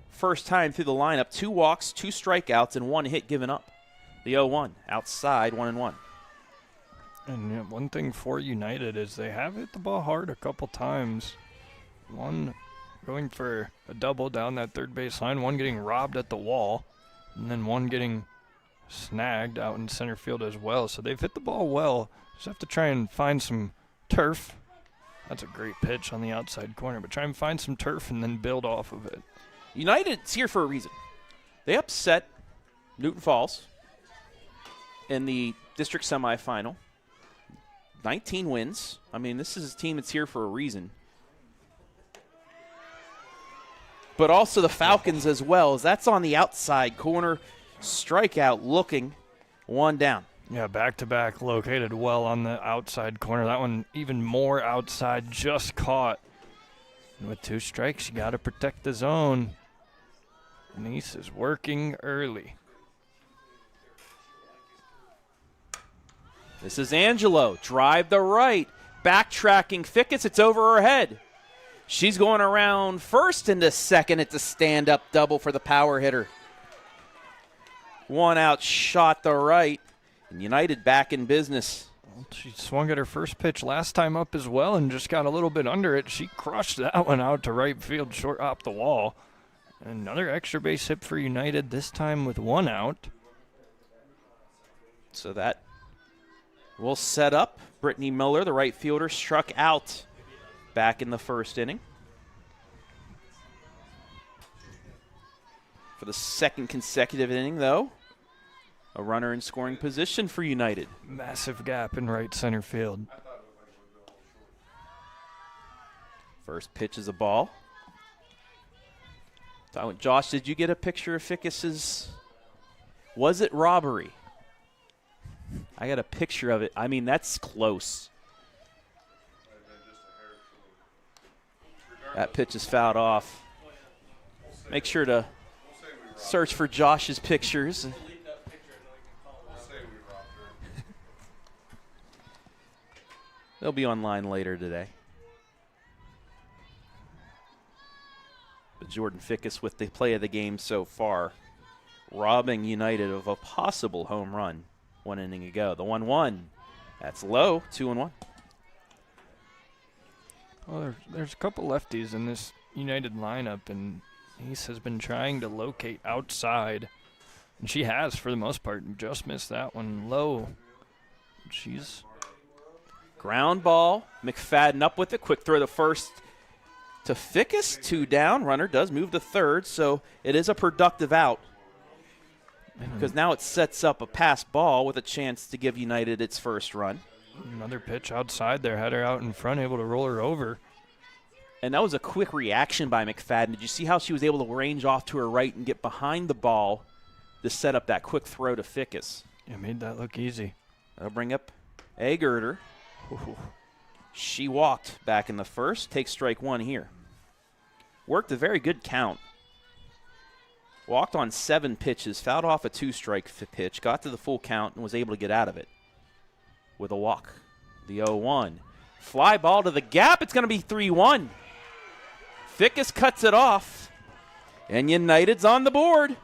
first time through the lineup, 2 walks, 2 strikeouts, and 1 hit given up. The 0-1, outside, 1-1. And one thing for United is they have hit the ball hard a couple times. One going for a double down that third base line, one getting robbed at the wall, and then one getting snagged out in center field as well. So they've hit the ball well. Just have to try and find some turf. That's a great pitch on the outside corner, but try and find some turf and then build off of it. United's here for a reason. They upset Newton Falls in the district semifinal. 19 wins. I mean, this is a team that's here for a reason. But also the Falcons as well, as that's on the outside corner. Strikeout looking, 1 down. Yeah, back-to-back located well on the outside corner. That one even more outside, just caught. And with 2 strikes, you got to protect the zone. Neese is working early. This is Angelo. Drive the right. Backtracking Fickes. It's over her head. She's going around first into second. It's a stand-up double for the power hitter. 1 out, shot the right. And United back in business. Well, she swung at her first pitch last time up as well and just got a little bit under it. She crushed that one out to right field, short off the wall. Another extra base hit for United, this time with 1 out. So that will set up. Brittany Miller, the right fielder, struck out back in the first inning. For the second consecutive inning, though, a runner in scoring position for United. Massive gap in right center field. First pitch is a ball. Josh, did you get a picture of Fickes's? Was it robbery? I got a picture of it. I mean, that's close. That pitch is fouled off. Make sure to search for Josh's pictures. They'll be online later today. But Jordan Fickes with the play of the game so far. robbing United of a possible home run 1 inning ago. The 1-1, that's low, 2-1. Well, there's a couple lefties in this United lineup, and Nice has been trying to locate outside, and she has for the most part. Just missed that one low. She's ground ball. McFadden up with it. Quick throw to first to Fickes. 2 down. Runner does move to third, so it is a productive out. Because now it sets up a pass ball with a chance to give United its first run. Another pitch outside there, had her out in front, able to roll her over. And that was a quick reaction by McFadden. Did you see how she was able to range off to her right and get behind the ball to set up that quick throw to Fickes? Yeah, made that look easy. That'll bring up Egerter. She walked back in the first. Takes strike 1 here. Worked a very good count. Walked on 7 pitches, fouled off a 2-strike pitch, got to the full count, and was able to get out of it with a walk. The 0-1. Fly ball to the gap. It's going to be 3-1. Fickes cuts it off, and United's on the board.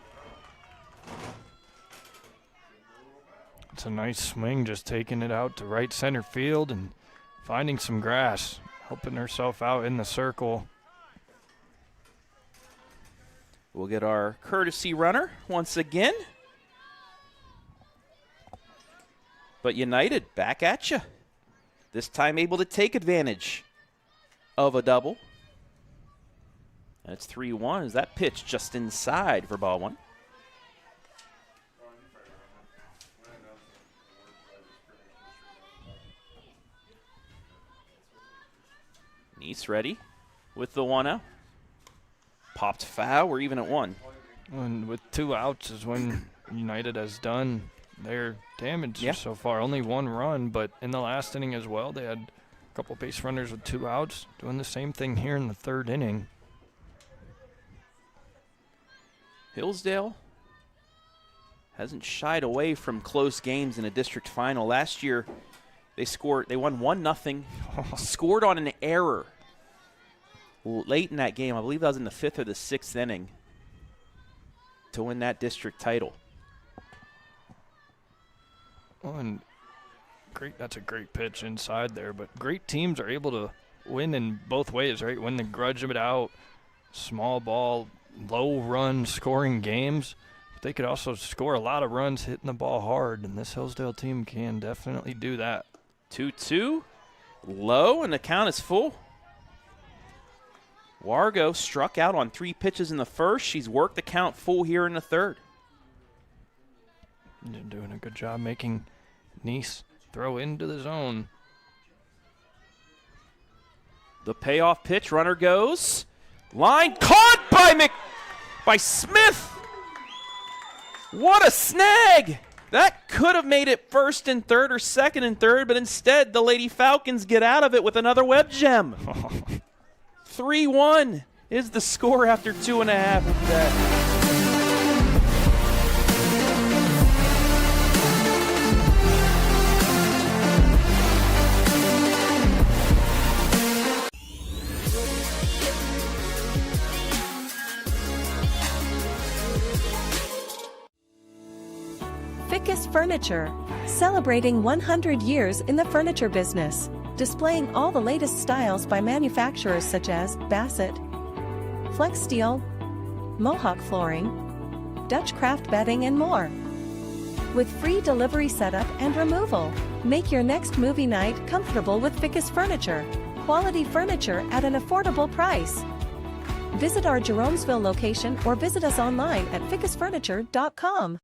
It's a nice swing, just taking it out to right center field and finding some grass, helping herself out in the circle. We'll get our courtesy runner once again. But United back at you. This time able to take advantage of a double. That's 3-1. Is that pitch just inside for ball 1? Nice ready with the 1-0. Popped foul. We're even at 1. And with 2 outs is when United has done their damage so far. Only 1 run, but in the last inning as well, they had a couple base runners with 2 outs. Doing the same thing here in the 3rd inning. Hillsdale hasn't shied away from close games in a district final. Last year, they won 1-0, scored on an error late in that game. I believe that was in the 5th or the 6th inning to win that district title. Well, and that's a great pitch inside there, but great teams are able to win in both ways, right? Win the grudge of it out, small ball, low run scoring games. But they could also score a lot of runs hitting the ball hard, and this Hillsdale team can definitely do that. 2-2, low, and the count is full. Wargo struck out on 3 pitches in the first. She's worked the count full here in the 3rd. They're doing a good job making Nice throw into the zone. The payoff pitch, runner goes. Line caught by Smith. What a snag. That could have made it 1st and 3rd or 2nd and 3rd, but instead the Lady Falcons get out of it with another web gem. 3-1 is the score after 2.5 of that. Fickes Furniture, celebrating 100 years in the furniture business, displaying all the latest styles by manufacturers such as Bassett, Flex Steel, Mohawk Flooring, Dutch Craft Bedding, and more. With free delivery setup and removal, make your next movie night comfortable with Fickes Furniture. Quality furniture at an affordable price. Visit our Jeromesville location or visit us online at fickesfurniture.com.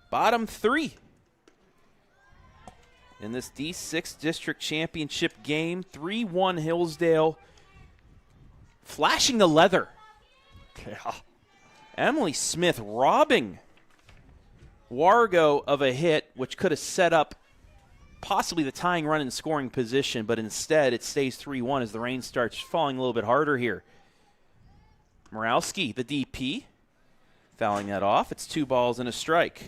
Bottom 3 in this D6 District Championship game. 3-1 Hillsdale, flashing the leather Yeah. Emily Smith robbing Wargo of a hit, which could have set up possibly the tying run in scoring position, but instead it stays 3-1 as the rain starts falling a little bit harder here. Morowski, the DP, fouling that off. It's 2 balls and a strike.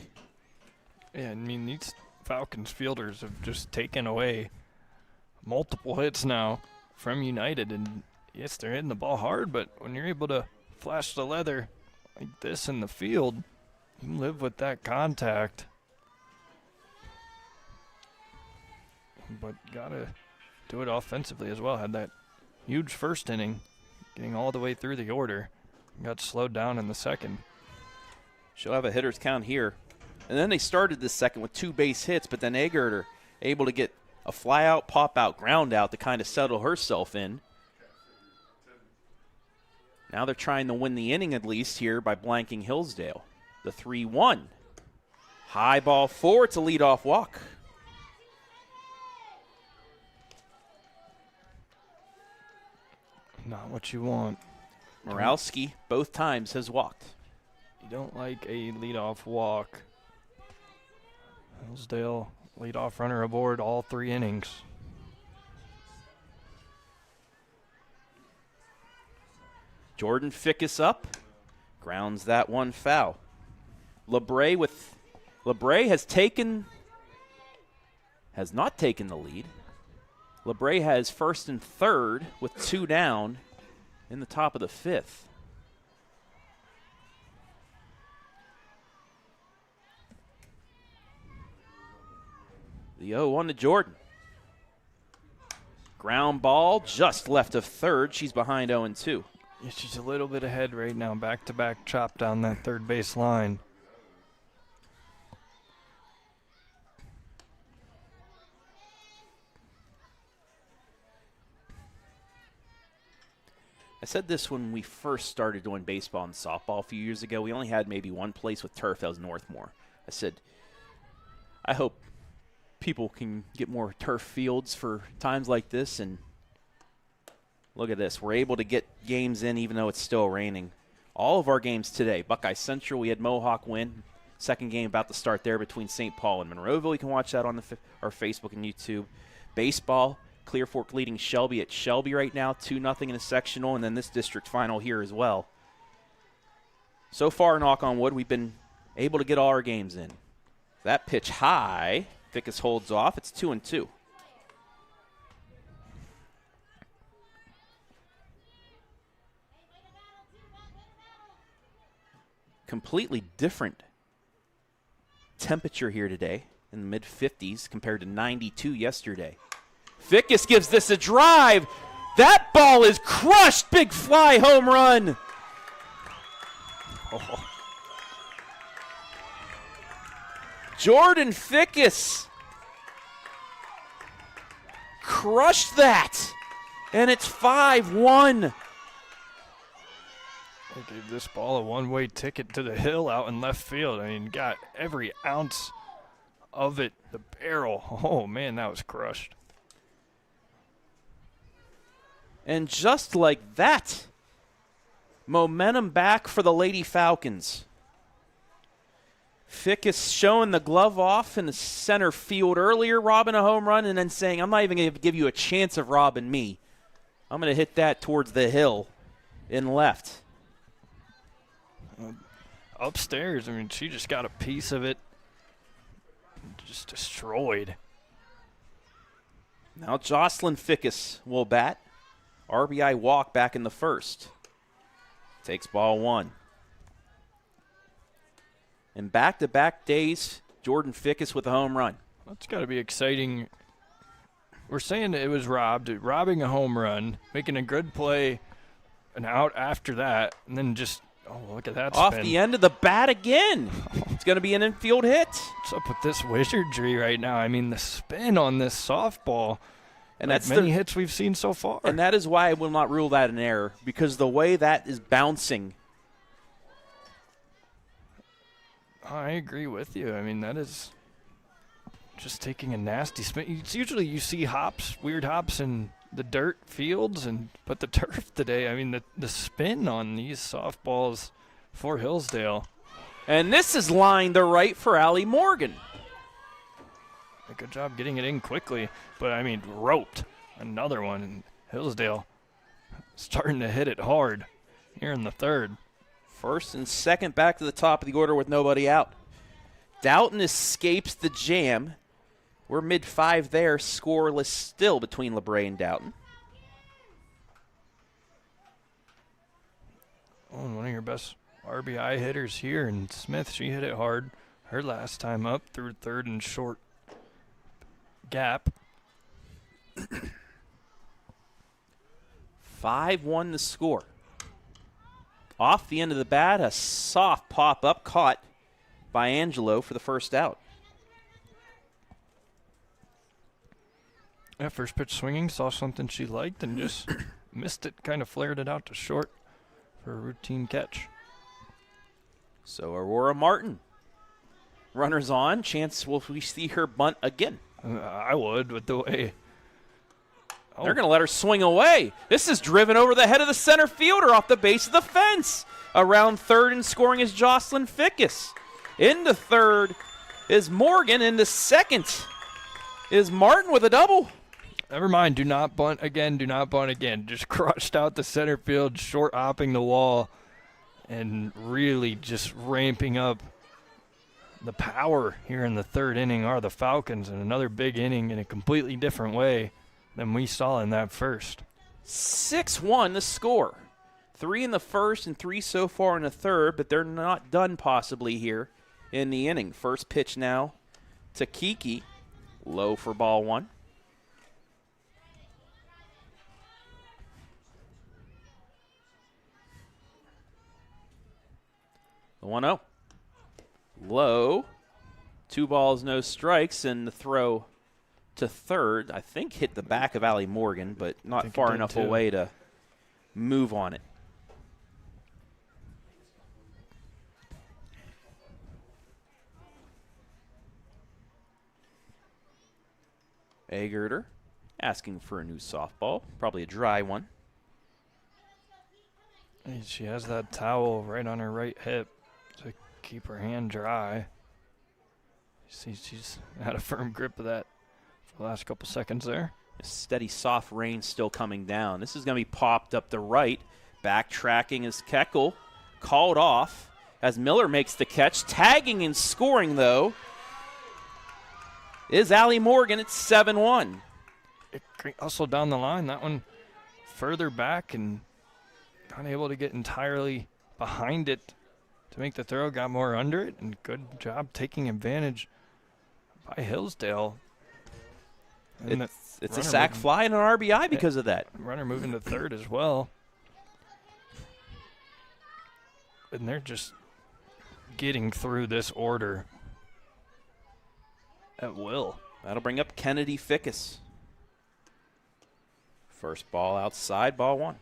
Yeah, I mean, these Falcons fielders have just taken away multiple hits now from United. And yes, they're hitting the ball hard, but when you're able to flash the leather like this in the field, you can live with that contact. But gotta do it offensively as well. Had that huge first inning, getting all the way through the order. Got slowed down in the second. She'll have a hitter's count here. And then they started this second with 2 base hits, but then Egerter able to get a fly out, pop out, ground out to kind of settle herself in. Now they're trying to win the inning at least here by blanking Hillsdale. The 3-1. High ball forward to leadoff walk. Not what you want. Morowski both times has walked. You don't like a leadoff walk. Hillsdale leadoff runner aboard all 3 innings. Jordan Fickes up. Grounds that one foul. LeBray has not taken the lead. LeBray has first and third with 2 down in the top of the 5th. The 0-1 to Jordan. Ground ball just left of third. She's behind 0-2. Yeah, she's a little bit ahead right now. Back-to-back chop down that third base line. I said this when we first started doing baseball and softball a few years ago. We only had maybe one place with turf. That was Northmore. I said, I hope people can get more turf fields for times like this. And look at this. We're able to get games in even though it's still raining. All of our games today. Buckeye Central, we had Mohawk win. Second game about to start there between St. Paul and Monroeville. You can watch that on our Facebook and YouTube. Baseball. Clear Fork leading Shelby at Shelby right now, 2-0 in a sectional, and then this district final here as well. So far, knock on wood, we've been able to get all our games in. That pitch high, Fickes holds off. It's 2-2. Completely different temperature here today in the mid-50s compared to 92 yesterday. Fickes gives this a drive. That ball is crushed. Big fly home run. Oh. Jordan Fickes crushed that. And it's 5-1. They gave this ball a one-way ticket to the hill out in left field. I mean, got every ounce of it. The barrel. Oh, man, that was crushed. And just like that, momentum back for the Lady Falcons. Fickes showing the glove off in the center field earlier, robbing a home run, and then saying, I'm not even going to give you a chance of robbing me. I'm going to hit that towards the hill in left. Upstairs, I mean, she just got a piece of it. Just destroyed. Now Jocelyn Fickes will bat. RBI walk back in the first. Takes ball 1. In back-to-back days, Jordan Fickes with a home run. That's got to be exciting. We're saying it was robbing a home run, making a good play, and out after that, and then just, oh, look at that off spin. The end of the bat again. It's going to be an infield hit. What's up with this wizardry right now? I mean, the spin on this softball. And that's many hits we've seen so far. And that is why I will not rule that an error, because the way that is bouncing. I agree with you. I mean, that is just taking a nasty spin. It's usually you see hops, weird hops in the dirt fields and put the turf today. I mean, the spin on these softballs for Hillsdale. And this is lined to right for Allie Morgan. A good job getting it in quickly, but I mean, roped another one. And Hillsdale starting to hit it hard here in the third. First and second back to the top of the order with nobody out. Doughton escapes the jam. We're mid-5 there, scoreless still between LeBray and Doughton. Oh, and one of your best RBI hitters here, and Smith, she hit it hard her last time up through third and short gap. 5-1 the score. Off the end of the bat, a soft pop-up caught by Angelo for the first out. Yeah, first pitch swinging, saw something she liked and just missed it, kind of flared it out to short for a routine catch. So Aurora Martin. Runners on. Chance will we see her bunt again. I would with the way. Oh. They're going to let her swing away. This is driven over the head of the center fielder off the base of the fence. Around third and scoring is Jocelyn Fickes. Into third is Morgan. Into second is Martin with a double. Never mind. Do not bunt again. Do not bunt again. Just crushed out the center field, short hopping the wall, and really just ramping up the power here in the third inning are the Falcons, and another big inning in a completely different way than we saw in that first. 6-1 the score. 3 in the first and 3 so far in the third, but they're not done possibly here in the inning. First pitch now to Kiki. Low for ball one. The 1-0. Low. 2 balls, no strikes, and the throw to third, I think, hit the back of Allie Morgan, but not far enough away to move on it. Agerter asking for a new softball, probably a dry one. And she has that towel right on her right hip to keep her hand dry. See, she's had a firm grip of that for the last couple seconds there. A steady, soft rain still coming down. This is going to be popped up the right. Backtracking is Keckel. Called off as Miller makes the catch. Tagging and scoring, though, is Allie Morgan at 7-1. Also down the line, that one further back and unable to get entirely behind it to make the throw. Got more under it, and good job taking advantage by Hillsdale. And it's a sac fly and an RBI because of that. Runner moving to third as well. And they're just getting through this order at will. That'll bring up Kennedy Fickes. First ball outside, ball one.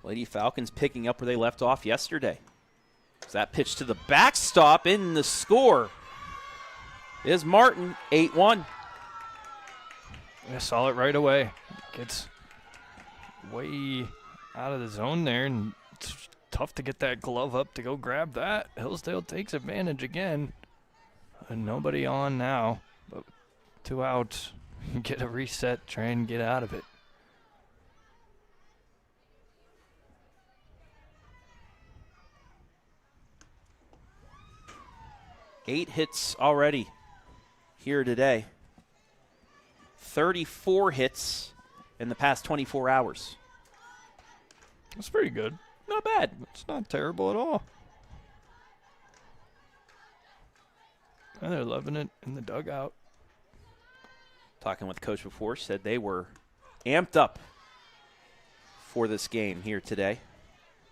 Lady Falcons picking up where they left off yesterday. That pitch to the backstop in the score is Martin, 8-1. I saw it right away. Gets way out of the zone there, and it's tough to get that glove up to go grab that. Hillsdale takes advantage again. And nobody on now, but 2 outs. Get a reset, try and get out of it. Eight hits already here today. 34 hits in the past 24 hours. That's pretty good. Not bad. It's not terrible at all. And they're loving it in the dugout. Talking with Coach before, said they were amped up for this game here today.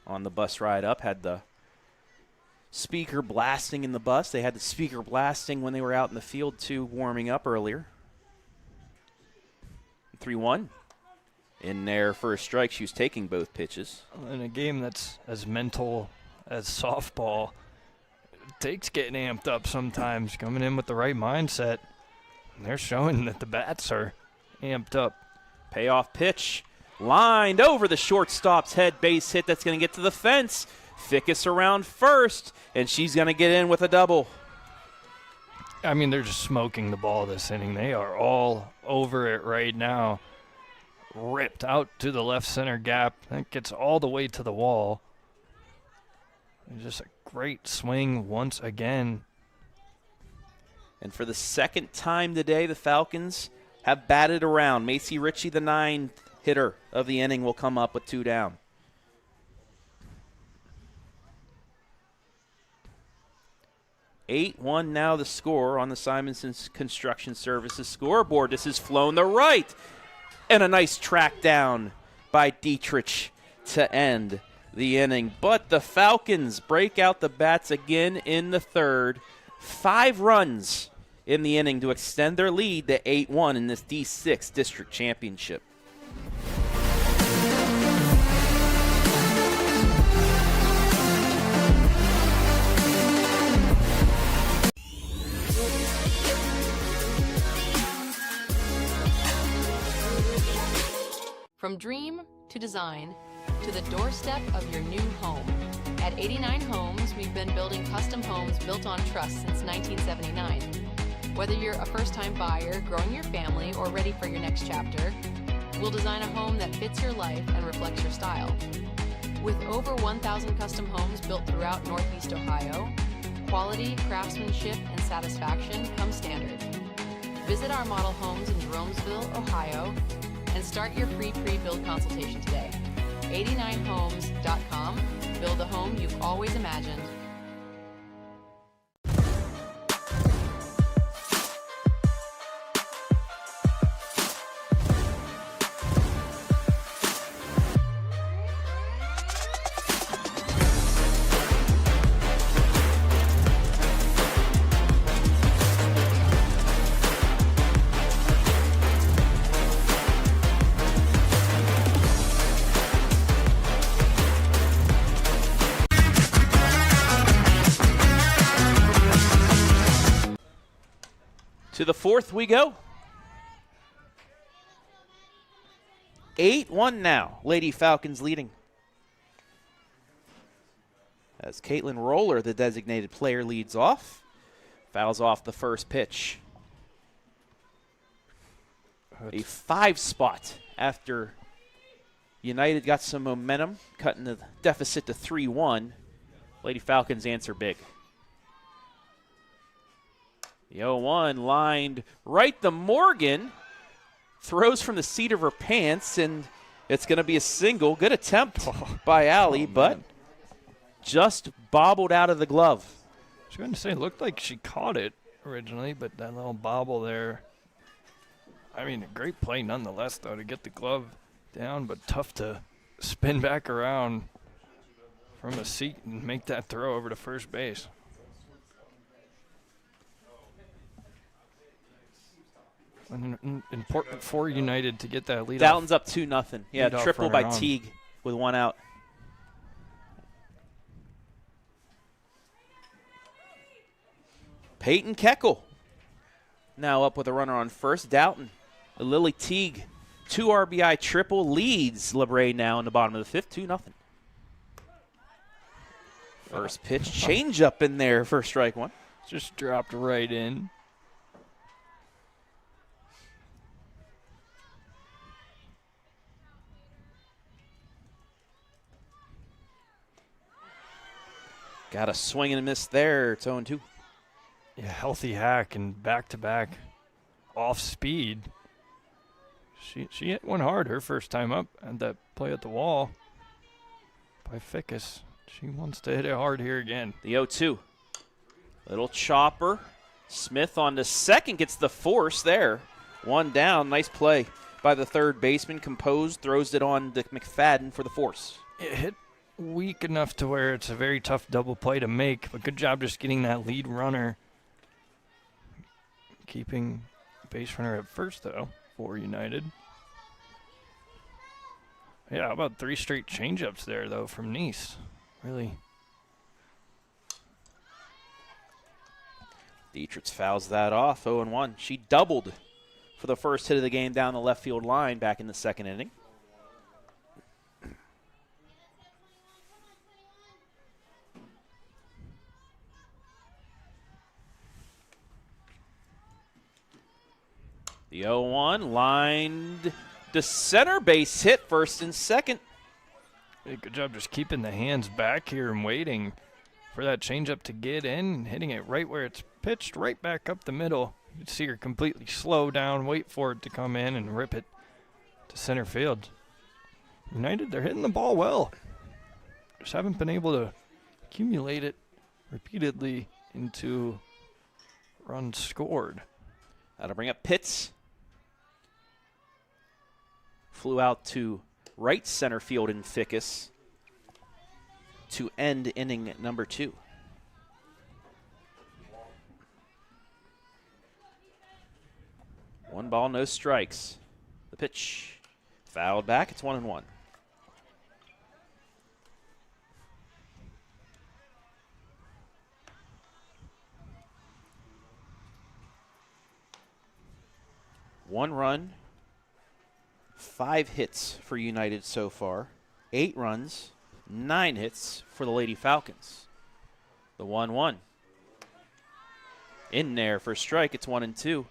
On the bus ride up, had the speaker blasting in the bus. They had the speaker blasting when they were out in the field, too, warming up earlier. 3-1. In there for a strike. She was taking both pitches. In a game that's as mental as softball, takes getting amped up sometimes, coming in with the right mindset. And they're showing that the bats are amped up. Payoff pitch. Lined over the shortstop's head, base hit that's going to get to the fence. Fickes around first, and she's going to get in with a double. I mean, they're just smoking the ball this inning. They are all over it right now. Ripped out to the left center gap. That gets all the way to the wall. Just a great swing once again. And for the second time today, the Falcons have batted around. Macy Ritchie, the 9th hitter of the inning, will come up with 2 down. (8-1) now the score on the Simonson Construction Services scoreboard. This is flown the right. And a nice track down by Dietrich to end the inning. But the Falcons break out the bats again in the third. 5 runs in the inning to extend their lead to 8-1 in this D6 district championship. From dream to design to the doorstep of your new home. At 89 Homes, we've been building custom homes built on trust since 1979. Whether you're a first-time buyer, growing your family, or ready for your next chapter, we'll design a home that fits your life and reflects your style. With over 1,000 custom homes built throughout Northeast Ohio, quality, craftsmanship, and satisfaction come standard. Visit our model homes in Jeromesville, Ohio, and start your free pre-build consultation today. 89homes.com. Build the home you've always imagined. To the fourth we go. 8-1 now. Lady Falcons leading. As Caitlin Roller, the designated player, leads off. Fouls off the first pitch. A 5 spot after United got some momentum, cutting the deficit to 3-1. Lady Falcons answer big. The 0-1 lined right to Morgan. Throws from the seat of her pants, and it's going to be a single. Good attempt by Allie, but just bobbled out of the glove. I was going to say, it looked like she caught it originally, but that little bobble there. I mean, a great play nonetheless, though, to get the glove down, but tough to spin back around from a seat and make that throw over to first base. Important for United to get that lead. Dalton's up 2-0. Yeah, triple by Teague with 1 out. Peyton Keckel now up with a runner on first. Dalton, Lily Teague, 2 RBI triple, leads LeBray now in the bottom of the 5th, 2-0. First pitch, change up in there for strike 1. Just dropped right in. Got a swing and a miss there. It's 0-2. Yeah, healthy hack and back-to-back off speed. She hit one hard her first time up, and that play at the wall by Fickes. She wants to hit it hard here again. The 0-2. Little chopper. Smith on to second, gets the force there. 1 down. Nice play by the third baseman. Composed, throws it on to McFadden for the force. It hit weak enough to where it's a very tough double play to make, but good job just getting that lead runner. Keeping base runner at first, though, for United. Yeah, how about 3 straight changeups there, though, from Nice? Really Dietrichs fouls that off, 0-1. She doubled for the first hit of the game down the left field line back in the second inning. The 0-1 lined to center, base hit, first and second. Hey, good job just keeping the hands back here and waiting for that changeup to get in and hitting it right where it's pitched, right back up the middle. You see her completely slow down, wait for it to come in and rip it to center field. United, they're hitting the ball well. Just haven't been able to accumulate it repeatedly into runs scored. That'll bring up Pitts. Flew out to right center field in Fickes to end inning number 2. One ball, no strikes. The pitch fouled back. It's 1-1. One run, 5 hits for United so far. 8 runs, 9 hits for the Lady Falcons. The 1-1. In there for a strike. It's 1-2.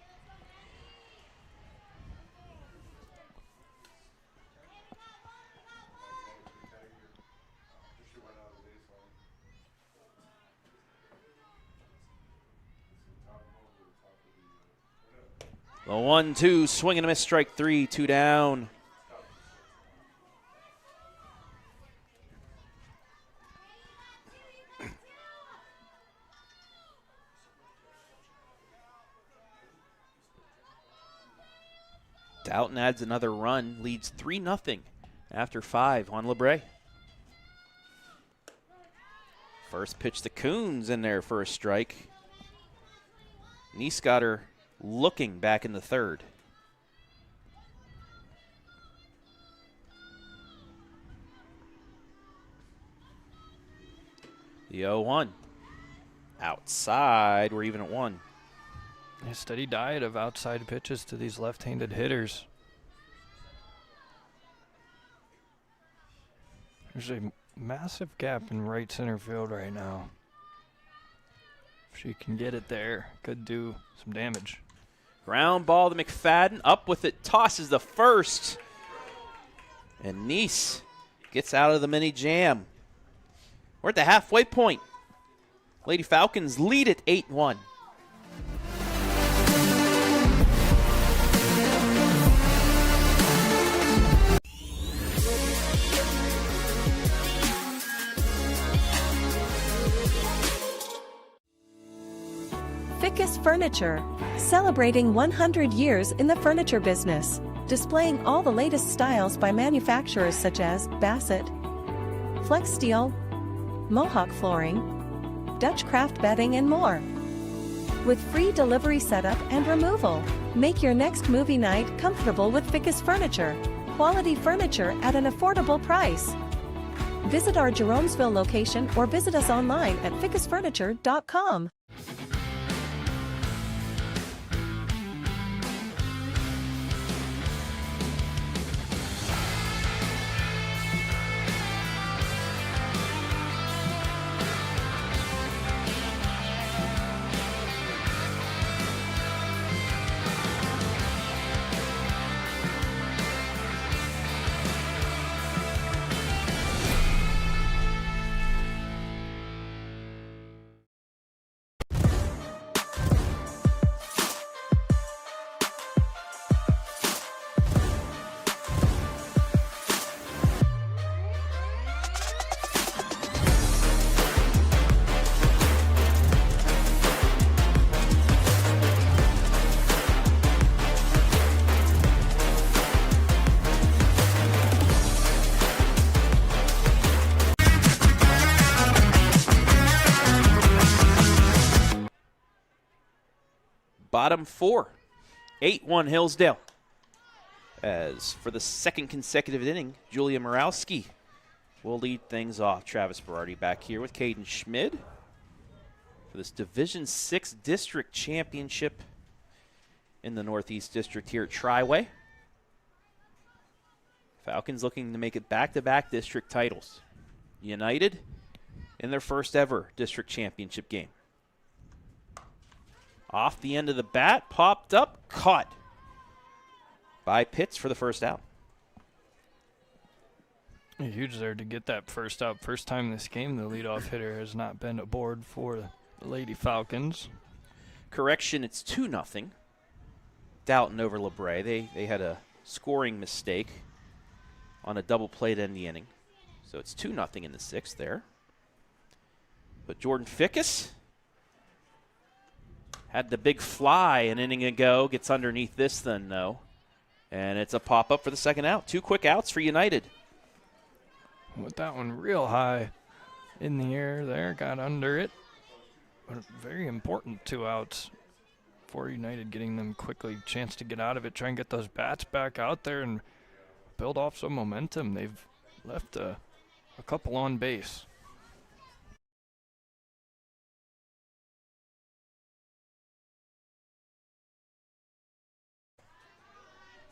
The 1-2, swing and a miss, strike 3, 2 down. Doughton adds another run, leads 3-0 after 5 on LeBray. First pitch to Coons in there for a strike. Nice got her looking back in the third. The 0-1. Outside, we're even at 1. A steady diet of outside pitches to these left-handed hitters. There's a massive gap in right center field right now. If she can get it there, could do some damage. Ground ball to McFadden, up with it, tosses the first. And Nice gets out of the mini jam. We're at the halfway point. Lady Falcons lead it 8-1. Fickes Furniture, celebrating 100 years in the furniture business, displaying all the latest styles by manufacturers such as Bassett, Flex Steel, Mohawk Flooring, Dutch Craft Bedding, and more. With free delivery setup and removal, make your next movie night comfortable with Fickes Furniture. Quality furniture at an affordable price. Visit our Jeromesville location or visit us online at fickesfurniture.com. Bottom 4, 8-1 Hillsdale. As for the second consecutive inning, Julia Morawski will lead things off. Travis Berardi back here with Caden Schmid. for this Division 6 District Championship in the Northeast District here at Triway. Falcons looking to make it back-to-back district titles. United in their first ever district championship game. Off the end of the bat, popped up, caught by Pitts for the first out. Huge there to get that first out. First time in this game, the leadoff hitter has not been aboard for the Lady Falcons. Correction, it's 2-0. Dalton over LeBray. They had a scoring mistake on a double play to end the inning. So it's 2-0 in the 6th there. But Jordan Fickes had the big fly an inning ago. Gets underneath this then, though. And it's a pop-up for the second out. 2 quick outs for United. With that one real high in the air there, got under it. But very important 2 outs for United, getting them quickly a chance to get out of it, try and get those bats back out there and build off some momentum. They've left a couple on base.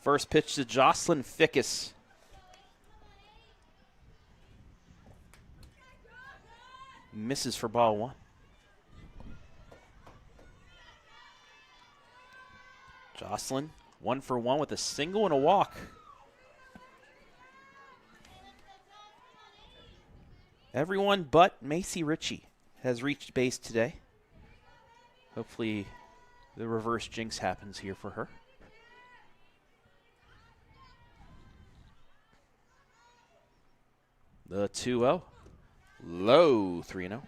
First pitch to Jocelyn Fickes. Misses for ball 1. Jocelyn 1 for 1 with a single and a walk. Everyone but Macy Ritchie has reached base today. Hopefully the reverse jinx happens here for her. The 2-0. Low 3-0.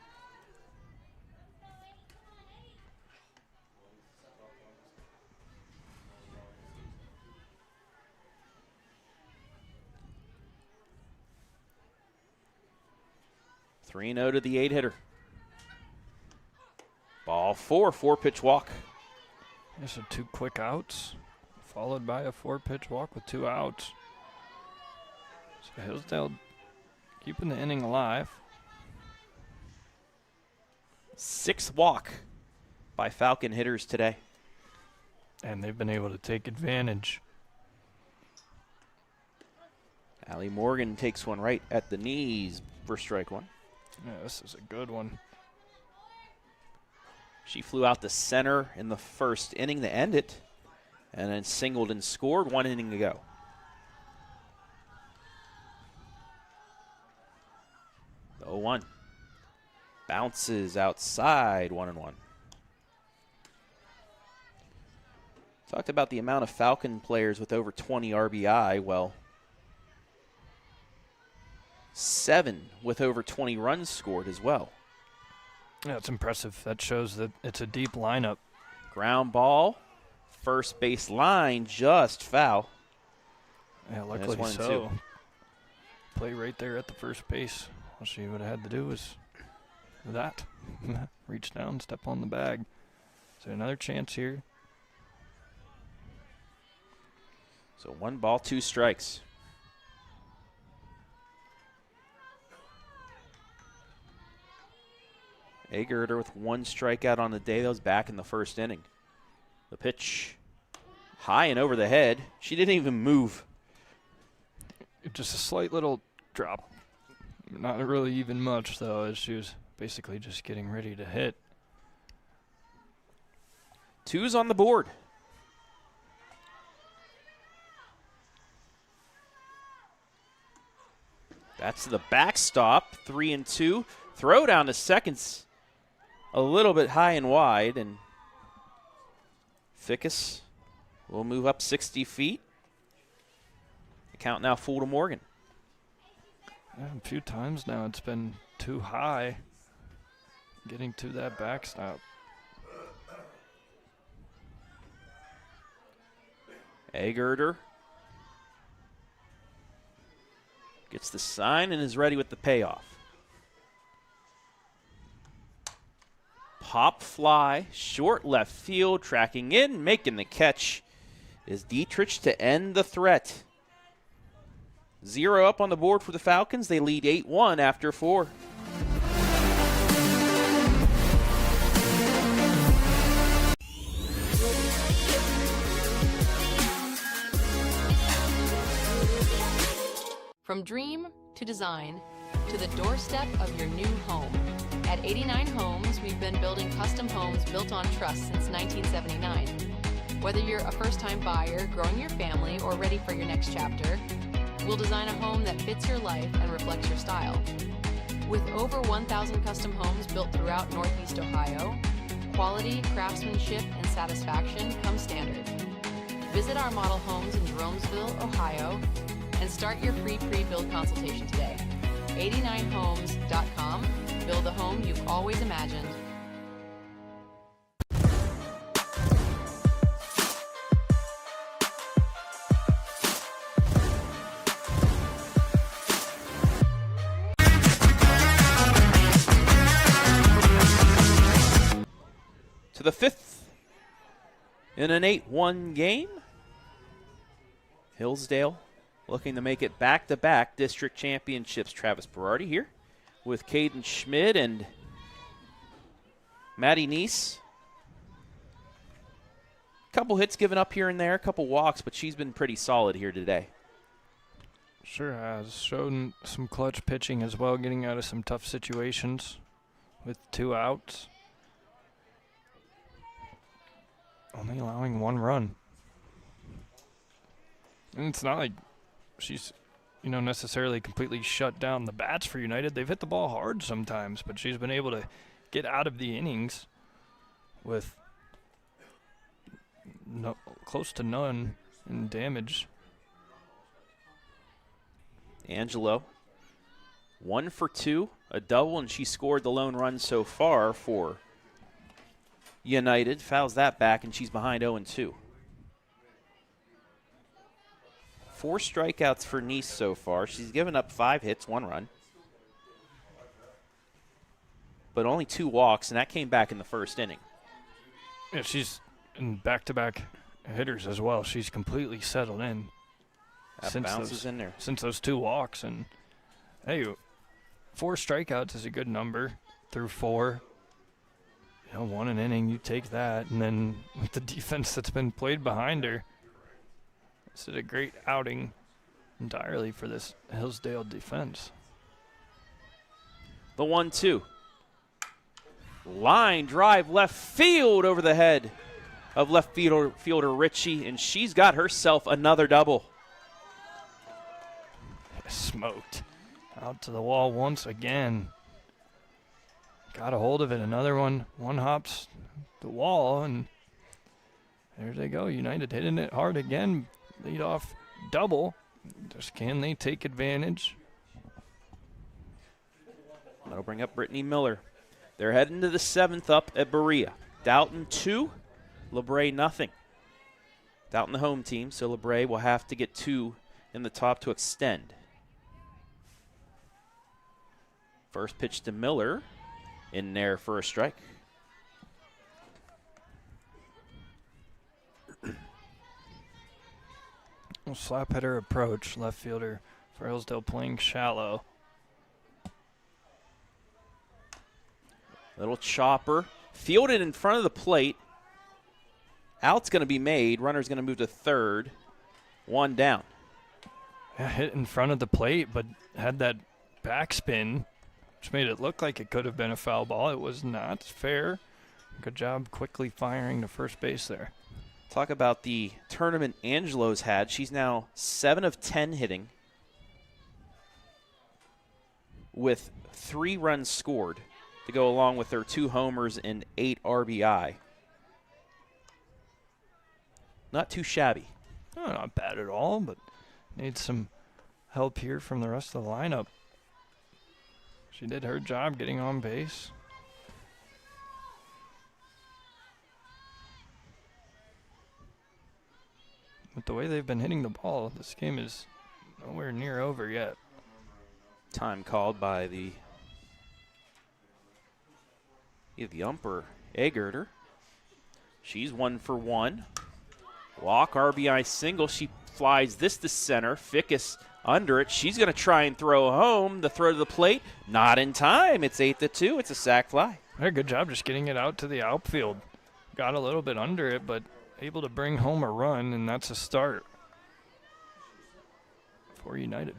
To the 8-hitter. Ball 4, 4-pitch walk. Yeah, so 2 quick outs, followed by a 4-pitch walk with 2 outs. So Hillsdale keeping the inning alive. 6th walk by Falcon hitters today. And they've been able to take advantage. Allie Morgan takes one right at the knees for strike 1. Yeah, this is a good one. She flew out to center in the first inning to end it, and then singled and scored 1 inning to go. The 0-1. Bounces outside, 1-1. Talked about the amount of Falcon players with over 20 RBI. Well, 7 with over 20 runs scored as well. Yeah, it's impressive. That shows that it's a deep lineup. Ground ball, first base line, just foul. Yeah, luckily so. Play right there at the first base. All she would have had to do was that. Reach down, step on the bag. So another chance here. So 1 ball, 2 strikes. Agerter with 1 strikeout on the day. That was back in the first inning. The pitch high and over the head. She didn't even move. Just a slight little drop. Not really even much, though, as she was basically just getting ready to hit. 2's on the board. That's the backstop. 3-2. Throw down to seconds. A little bit high and wide, and Fickes will move up 60 feet. The count now full to Morgan. Yeah, a few times now it's been too high getting to that backstop. Agerter gets the sign and is ready with the payoff. Pop fly, short left field, tracking in, making the catch is Dietrich to end the threat. 0 up on the board for the Falcons. They lead 8-1 after 4. From dream to design to the doorstep of your new home. At 89 Homes, we've been building custom homes built on trust since 1979. Whether you're a first-time buyer, growing your family, or ready for your next chapter, we'll design a home that fits your life and reflects your style. With over 1,000 custom homes built throughout Northeast Ohio, quality, craftsmanship, and satisfaction come standard. Visit our model homes in Jeromesville, Ohio, and start your free pre-build consultation today. 89homes.com. Build the home you've always imagined. To the fifth in an 8-1 game. Hillsdale looking to make it back-to-back district championships. Travis Berardi here with Caden Schmidt and Maddie Neese. Couple hits given up here and there, a couple walks, but she's been pretty solid here today. Sure has. Shown some clutch pitching as well, getting out of some tough situations with 2 outs. Only allowing 1 run. And it's not like she's, necessarily completely shut down the bats for United. They've hit the ball hard sometimes, but she's been able to get out of the innings with close to none in damage. Angelo, 1 for 2, a double, and she scored the lone run so far for United. Fouls that back, and she's behind 0-2. 4 strikeouts for Neese so far. She's given up 5 hits, 1 run. But only 2 walks, and that came back in the first inning. Yeah, she's in back-to-back hitters as well. She's completely settled in. That bounces in there. Since those 2 walks. And, hey, 4 strikeouts is a good number through 4. 1 an inning, you take that. And then with the defense that's been played behind her, this is a great outing entirely for this Hillsdale defense. The 1-2. Line drive left field over the head of left fielder Ritchie, and she's got herself another double. Smoked. Out to the wall once again. Got a hold of it. Another one. One hops the wall, and there they go. United hitting it hard again. Lead off double. Just can they take advantage? That'll bring up Brittany Miller. They're heading to the 7th up at Berea. Dalton 2, LeBray nothing. Dalton the home team, so LeBray will have to get 2 in the top to extend. First pitch to Miller, in there for a strike. Slap hitter approach, left fielder for Hillsdale playing shallow. Little chopper, fielded in front of the plate. Out's going to be made. Runner's going to move to third. 1 down. Yeah, hit in front of the plate, but had that backspin, which made it look like it could have been a foul ball. It was not fair. Good job quickly firing to first base there. Talk about the tournament Angelo's had. She's now 7 of 10 hitting with 3 runs scored to go along with her 2 homers and 8 RBI. Not too shabby. Oh, not bad at all, but needs some help here from the rest of the lineup. She did her job getting on base. With the way they've been hitting the ball, this game is nowhere near over yet. Time called by the umpire, Egerter. She's 1 for 1. Walk, RBI single. She flies this to center. Fickes under it. She's going to try and throw home. The throw to the plate, not in time. It's 8-2. It's a sac fly. Hey, good job just getting it out to the outfield. Got a little bit under it, but able to bring home a run, and that's a start for United.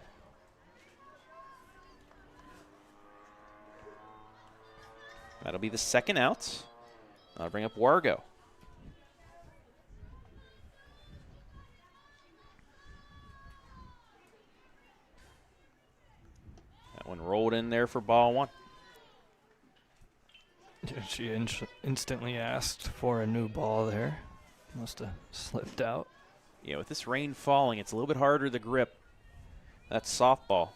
That'll be the second out. I'll bring up Wargo. That one rolled in there for ball one. She instantly asked for a new ball there. Must have slipped out. Yeah, with this rain falling, it's a little bit harder to grip. That's softball.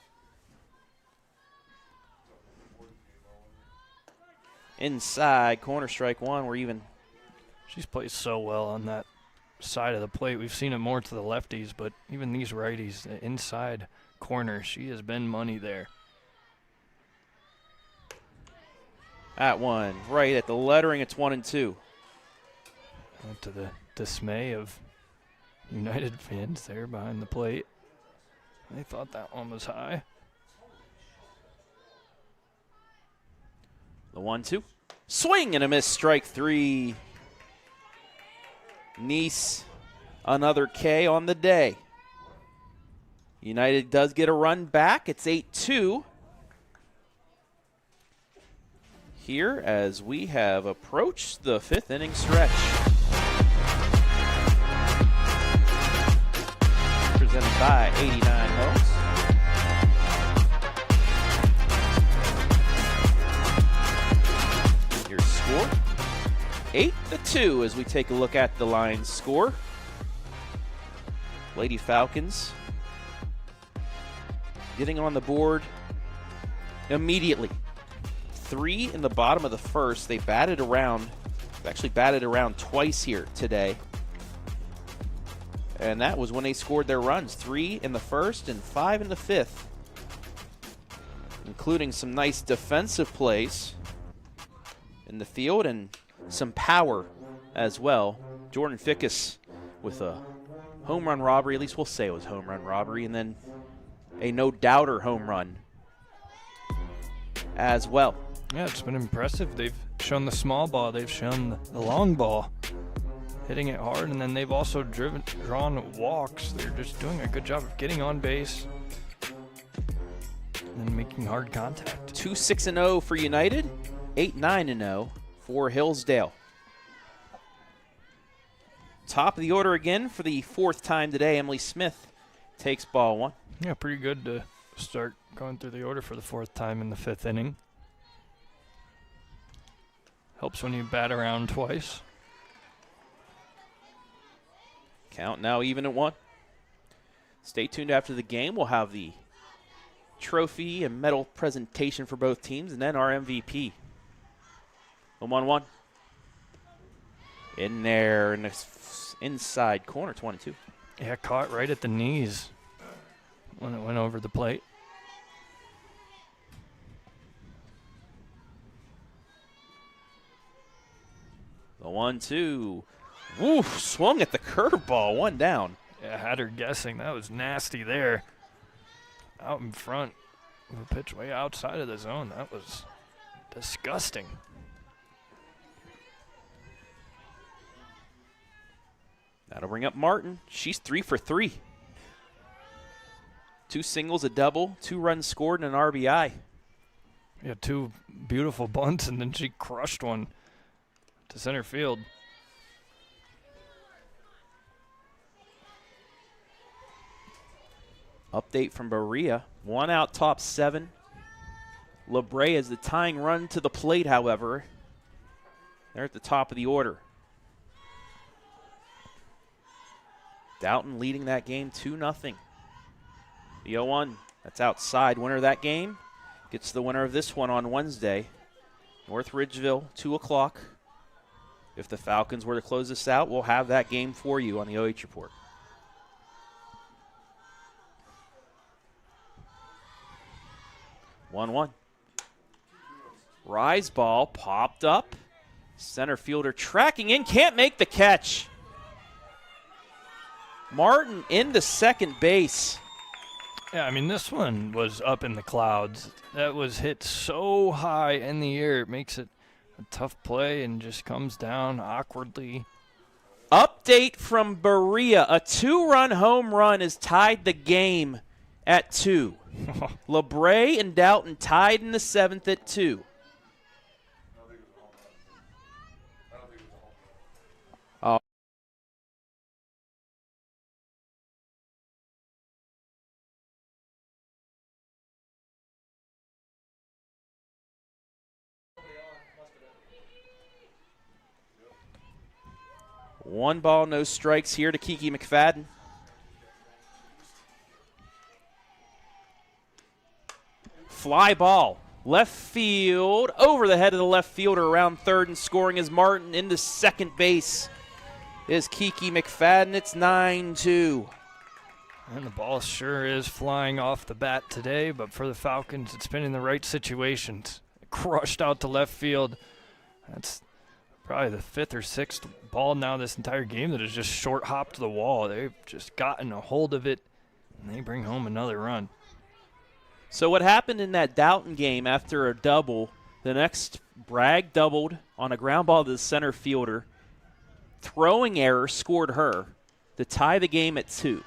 Inside, corner strike one. We're even. She's played so well on that side of the plate. We've seen it more to the lefties, but even these righties, the inside corner, she has been money there. That one, right at the lettering, it's 1-2. To the dismay of United fans there behind the plate. They thought that one was high. The 1-2. Swing and a miss, strike three. Nice, another K on the day. United does get a run back. It's 8-2. Here as we have approached the fifth inning stretch. Presented by 89 Homes. Your score, 8-2 as we take a look at the line score. Lady Falcons getting on the board immediately. 3 in the bottom of the first. They batted around, actually batted around twice here today. And that was when they scored their runs. 3 in the first and 5 in the fifth. Including some nice defensive plays in the field and some power as well. Jordan Fickes with a home run robbery. At least we'll say it was home run robbery. And then a no-doubter home run as well. Yeah, it's been impressive. They've shown the small ball. They've shown the long ball. Hitting it hard, and then they've also drawn walks. They're just doing a good job of getting on base and then making hard contact. 2-6-0 for United, 8-9-0 for Hillsdale. Top of the order again for the fourth time today. Emily Smith takes ball one. Yeah, pretty good to start going through the order for the fourth time in the fifth inning. Helps when you bat around twice. Count now even at 1. Stay tuned after the game. We'll have the trophy and medal presentation for both teams, and then our MVP. The 1-1. In there in the inside corner, 22. Yeah, caught right at the knees when it went over the plate. The 1-2. Woof, swung at the curveball, one down. Yeah, had her guessing. That was nasty there. Out in front. The pitch way outside of the zone. That was disgusting. That'll bring up Martin. She's 3 for 3. 2 singles, a double, 2 runs scored, and an RBI. Yeah, 2 beautiful bunts, and then she crushed one to center field. Update from Berea. 1 out, top 7. LeBray is the tying run to the plate, however. They're at the top of the order. Doughton leading that game 2-0. The 0-1, that's outside. Winner of that game gets the winner of this one on Wednesday. North Ridgeville, 2 o'clock. If the Falcons were to close this out, we'll have that game for you on the OH Report. One. Rise ball popped up. Center fielder tracking in, can't make the catch. Martin into second base. Yeah, I mean, this one was up in the clouds. That was hit so high in the air. It makes it a tough play and just comes down awkwardly. Update from Berea. A 2-run home run has tied the game at 2. LeBray and Doughton tied in the 7th at 2. 1 ball, no strikes here to Kiki McFadden. Fly ball, left field, over the head of the left fielder around third, and scoring is Martin. Into second base is Kiki McFadden. It's 9-2. And the ball sure is flying off the bat today, but for the Falcons, it's been in the right situations. Crushed out to left field. That's probably the 5th or 6th ball now this entire game that has just short hopped the wall. They've just gotten a hold of it, and they bring home another run. So what happened in that Doughton game after a double, the next Bragg doubled on a ground ball to the center fielder. Throwing error scored her to tie the game at 2.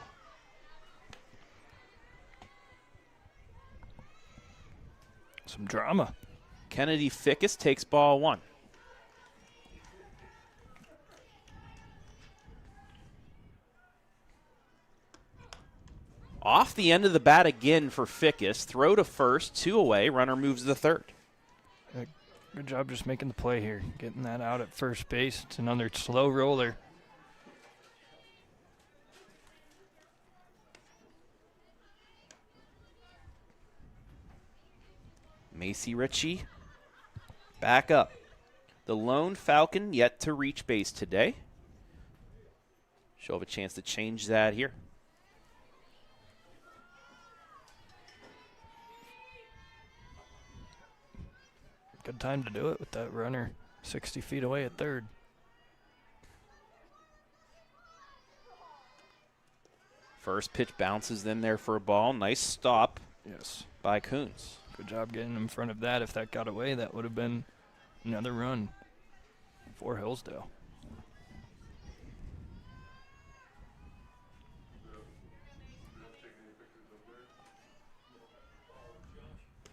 Some drama. Kennedy Fickes takes ball 1. Off the end of the bat again for Fickes. Throw to first, 2 away. Runner moves to third. Good job just making the play here. Getting that out at first base. It's another slow roller. Macy Ritchie back up. The lone Falcon yet to reach base today. She'll have a chance to change that here. Good time to do it with that runner 60 feet away at third. First pitch bounces in there for a ball. Nice stop. Yes. By Coons. Good job getting in front of that. If that got away, that would have been another run for Hillsdale.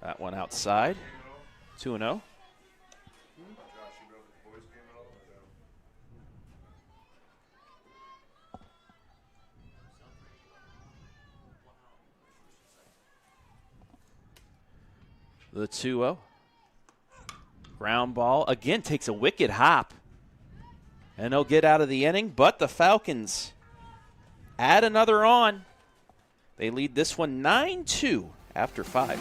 That one outside. 2-0. The 2-0. Ground ball again takes a wicked hop. And they'll get out of the inning, but the Falcons add another on. They lead this one 9-2 after 5.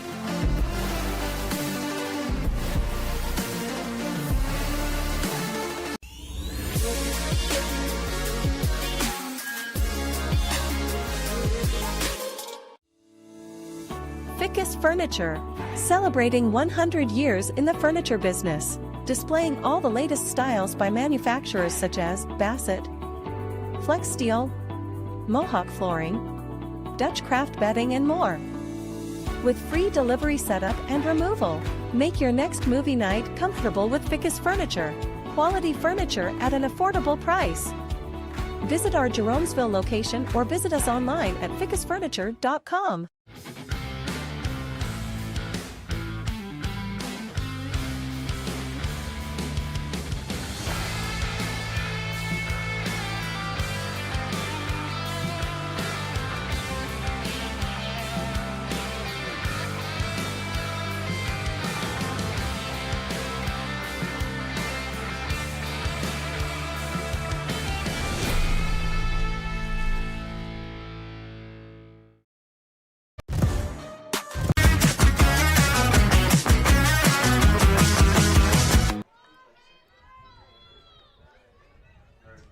Fickes Furniture, celebrating 100 years in the furniture business, displaying all the latest styles by manufacturers such as Bassett, Flex Steel, Mohawk Flooring, Dutch Craft Bedding, and more. With free delivery setup and removal, make your next movie night comfortable with Fickes Furniture. Quality furniture at an affordable price. Visit our Jeromesville location or visit us online at fickesfurniture.com.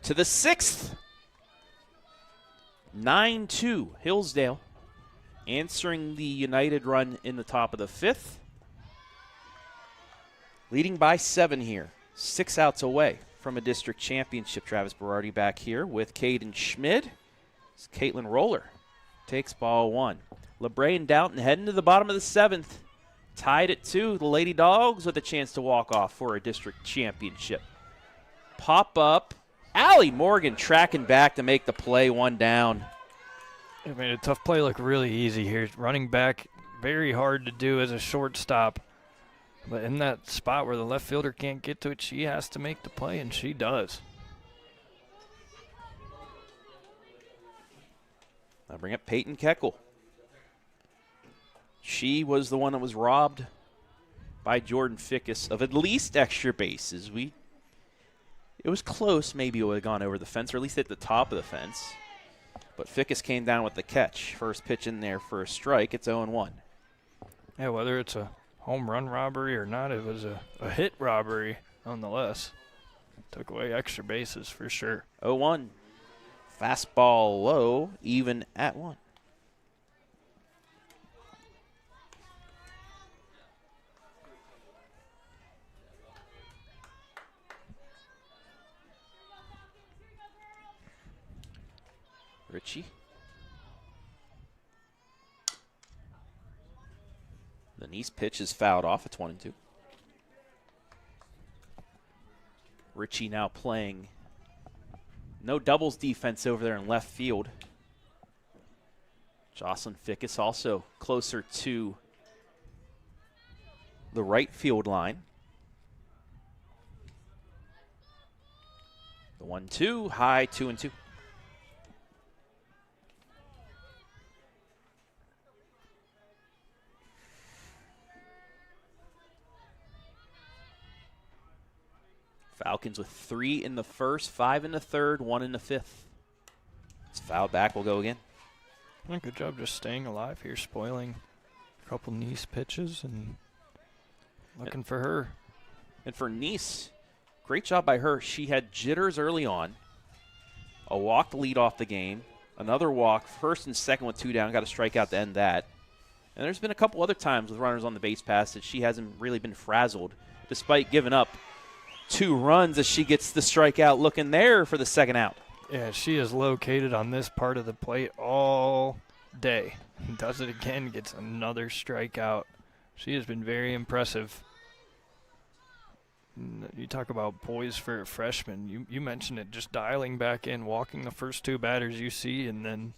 To the 6th. 9-2 Hillsdale. Answering the United run in the top of the 5th. Leading by 7 here. 6 outs away from a district championship. Travis Berardi back here with Caden Schmid. Caitlin Roller takes ball 1. LeBray and Downton heading to the bottom of the 7th. Tied at 2. The Lady Dogs with a chance to walk off for a district championship. Pop up. Allie Morgan tracking back to make the play, 1 down. It made a tough play look really easy here. Running back, very hard to do as a shortstop. But in that spot where the left fielder can't get to it, she has to make the play, and she does. I'll bring up Peyton Keckel. She was the one that was robbed by Jordan Fickes of at least extra bases. It was close. Maybe it would have gone over the fence, or at least at the top of the fence. But Fickes came down with the catch. First pitch in there for a strike. It's 0-1. Yeah, whether it's a home run robbery or not, it was a hit robbery nonetheless. Took away extra bases for sure. 0-1. Fastball low, even at 1. Ritchie. The Nice pitch is fouled off. It's 1-2. Ritchie now playing no doubles defense over there in left field. Jocelyn Fickes also closer to the right field line. The 1-2, high, 2-2. Falcons with 3 in the first, 5 in the third, 1 in the fifth. It's fouled back. We'll go again. Well, good job just staying alive here, spoiling a couple Nice pitches and looking for her. And for Nice, great job by her. She had jitters early on. A walk to lead off the game. Another walk, first and second with 2 down. Got a strikeout to end that. And there's been a couple other times with runners on the base pass that she hasn't really been frazzled, despite giving up 2 runs as she gets the strikeout looking there for the second out. Yeah, she is located on this part of the plate all day. Does it again, gets another strikeout. She has been very impressive. You talk about poise for a freshman. You mentioned it, just dialing back in, walking the first 2 batters you see, and then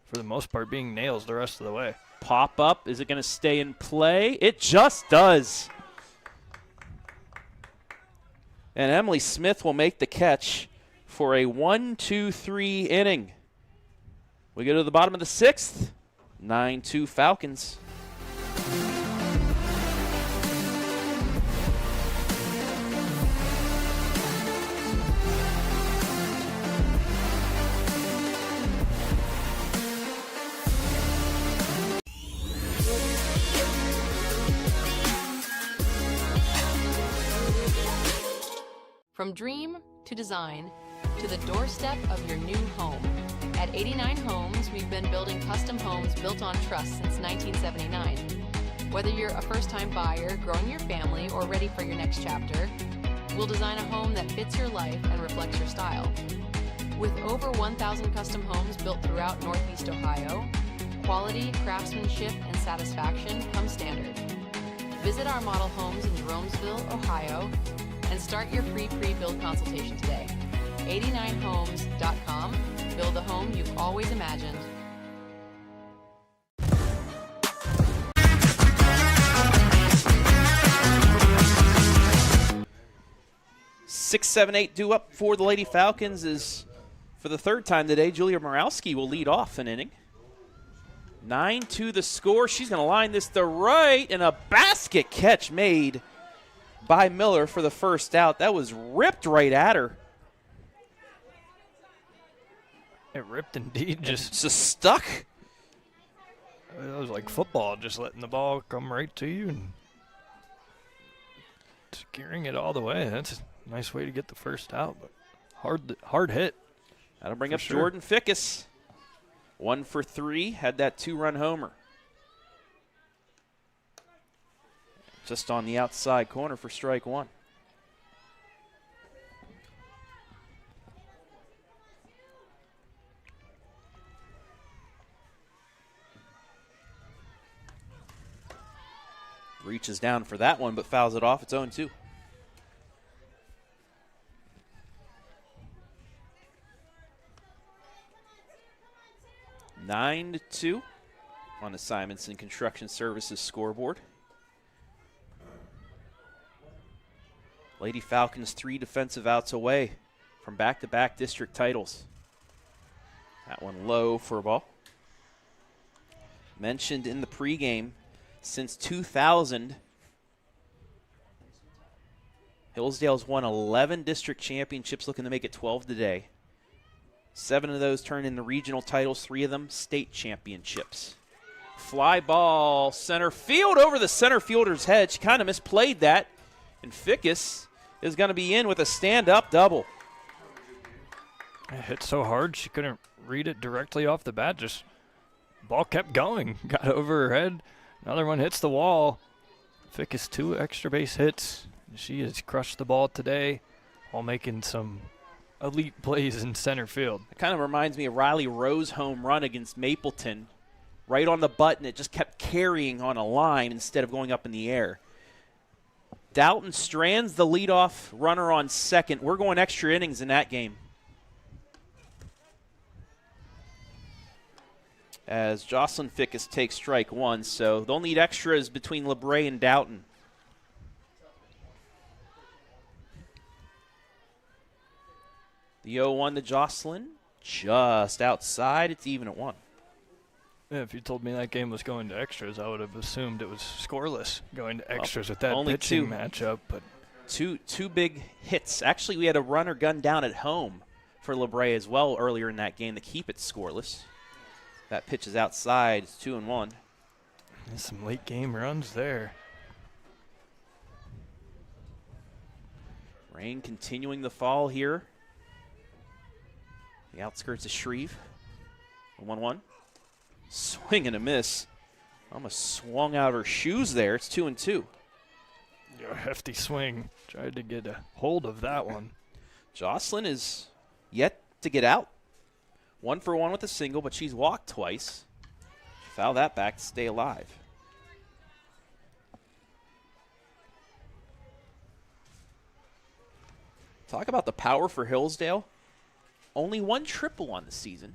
for the most part being nails the rest of the way. Pop up. Is it going to stay in play? It just does. And Emily Smith will make the catch for a 1-2-3 inning. We go to the bottom of the 6th. 9-2 Falcons. From dream to design to the doorstep of your new home. At 89 Homes, we've been building custom homes built on trust since 1979. Whether you're a first-time buyer, growing your family, or ready for your next chapter, we'll design a home that fits your life and reflects your style. With over 1,000 custom homes built throughout Northeast Ohio, quality, craftsmanship, and satisfaction come standard. Visit our model homes in Jeromesville, Ohio, and start your free pre-build consultation today. 89homes.com. Build the home you've always imagined. Six, 7, 8 due up for the Lady Falcons is, for the third time today, Julia Morowski will lead off an inning. 9-2 the score. She's going to line this to right, and a basket catch made by Miller for the first out. That was ripped right at her. It ripped indeed. Just stuck. It was like football, just letting the ball come right to you and securing it all the way. That's a nice way to get the first out, but hard hit. That'll bring up Jordan Fickes. 1 for 3, had that 2-run homer. Just on the outside corner for strike 1. Reaches down for that one, but fouls it off. It's 0-2. Nine to 2 on the Simonson Construction Services scoreboard. Lady Falcons 3 defensive outs away from back-to-back district titles. That one low for a ball. Mentioned in the pregame, since 2000, Hillsdale's won 11 district championships, looking to make it 12 today. 7 of those turned into regional titles, 3 of them state championships. Fly ball, center field over the center fielder's head. She kind of misplayed that, and Fickes is going to be in with a stand-up double. It hit so hard she couldn't read it directly off the bat. Just ball kept going. Got over her head. Another one hits the wall. Fickes 2 extra base hits. She has crushed the ball today while making some elite plays in center field. It kind of reminds me of Riley Rowe's home run against Mapleton. Right on the button, it just kept carrying on a line instead of going up in the air. Dalton Strands, the leadoff runner on second. We're going extra innings in that game. As Jocelyn Fickes takes strike 1, so they'll need extras between LeBray and Doughton. The 0-1 to Jocelyn, just outside. It's even at 1. Yeah, if you told me that game was going to extras, I would have assumed it was scoreless going to extras with that only pitching 2 matchup. But two big hits. Actually, we had a runner gunned down at home for LeBray as well earlier in that game to keep it scoreless. That pitch is outside. It's 2-1. there's some late game runs there. Rain continuing the fall here. The outskirts of Shreve. 1-1. Swing and a miss. Almost swung out of her shoes there. It's 2-2. A hefty swing. Tried to get a hold of that one. Jocelyn is yet to get out. 1 for 1 with a single, but she's walked twice. Foul that back to stay alive. Talk about the power for Hillsdale. Only 1 triple on the season.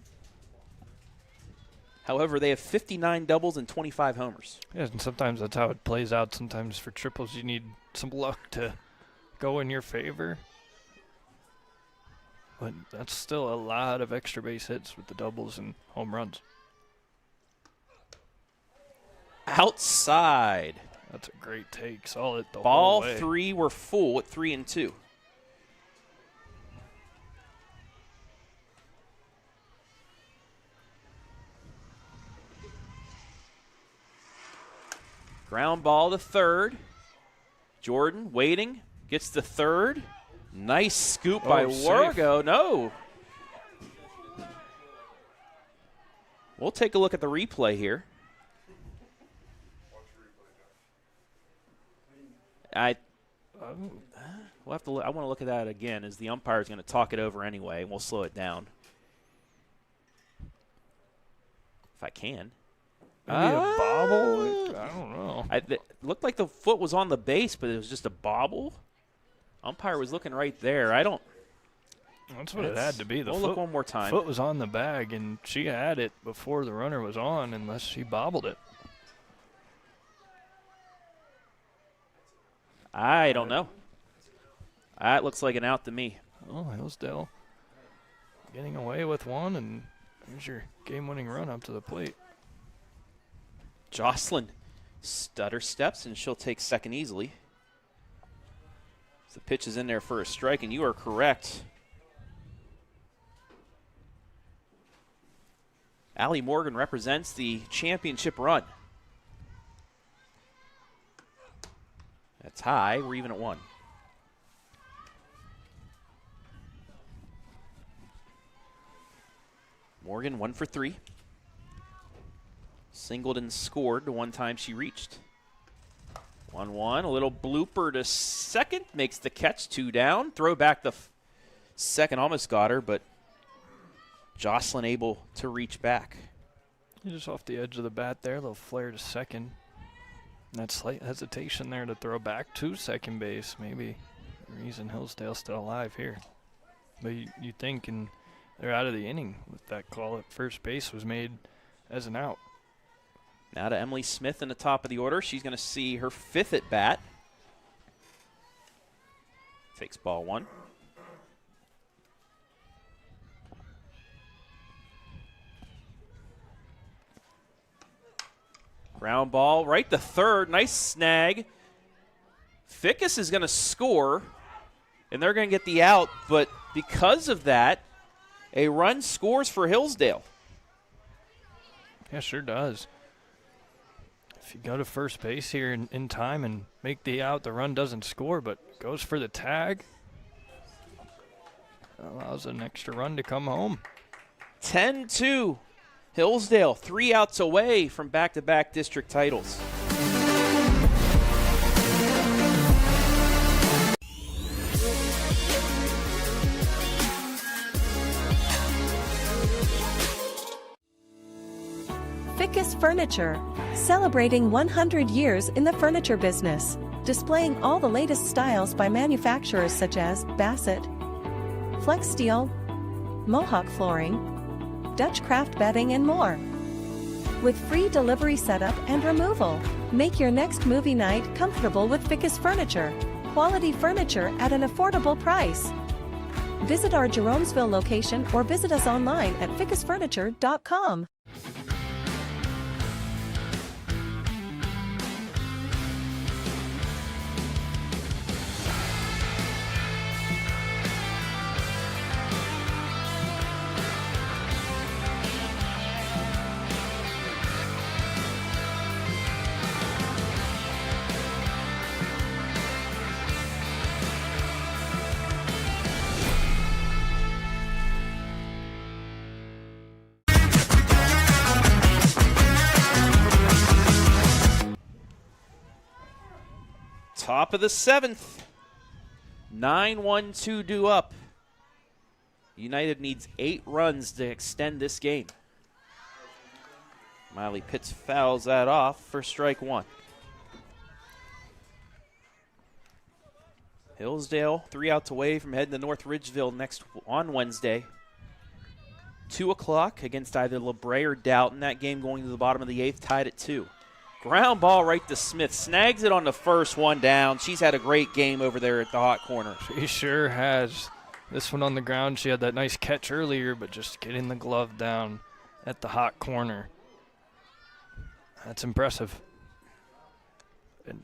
However, they have 59 doubles and 25 homers. Yeah, and sometimes that's how it plays out. Sometimes for triples you need some luck to go in your favor. But that's still a lot of extra base hits with the doubles and home runs. Outside. That's a great take. Saw it the Ball whole way. 3 were full at 3-2. Ground ball to third. Jordan waiting. Gets to third. Nice scoop by Wargo. No. We'll take a look at the replay here. We'll have to. I want to look at that again, as the umpire is going to talk it over anyway, and we'll slow it down if I can. Maybe a bobble? I don't know. It looked like the foot was on the base, but it was just a bobble. Umpire was looking right there. That's what it had to be. We'll look one more time. Foot was on the bag, and she had it before the runner was on, unless she bobbled it. I don't know. That looks like an out to me. Oh, Hillsdale getting away with one, and there's your game-winning run up to the plate. Jocelyn stutter steps, and she'll take second easily. The pitch is in there for a strike, and you are correct. Allie Morgan represents the championship run. That's high. We're even at 1. Morgan 1 for 3. Singled and scored the one time she reached. 1-1, a little blooper to second, makes the catch, 2 down. Throw back the second, almost got her, but Jocelyn able to reach back. Just off the edge of the bat there, a little flare to second. And that slight hesitation there to throw back to second base, maybe the reason Hillsdale's still alive here. But you think, and they're out of the inning with that call at first base was made as an out. Now to Emily Smith in the top of the order. She's going to see her 5th at bat. Takes ball 1. Ground ball right to third. Nice snag. Fickes is going to score. and they're going to get the out, but because of that, a run scores for Hillsdale. Yeah, sure does. If you go to first base here in time and make the out, the run doesn't score, but goes for the tag. Allows an extra run to come home. 10-2. Hillsdale 3 outs away from back-to-back district titles. Fickes Furniture, celebrating 100 years in the furniture business, displaying all the latest styles by manufacturers such as Bassett, Flex Steel, Mohawk Flooring, Dutch Craft Bedding, and more. With free delivery setup and removal, make your next movie night comfortable with Fickes Furniture. Quality furniture at an affordable price. Visit our Jeromesville location or visit us online at fickesfurniture.com. Top of the 7th. 9-1-2 due up. United needs 8 runs to extend this game. Miley Pitts fouls that off for strike 1. Hillsdale 3 outs away from heading to North Ridgeville next on Wednesday. 2 o'clock against either LeBray or Dalton. That game going to the bottom of the 8th, tied at 2. Ground ball right to Smith. Snags it on the first one down. She's had a great game over there at the hot corner. She sure has. This one on the ground, she had that nice catch earlier, but just getting the glove down at the hot corner. That's impressive. And,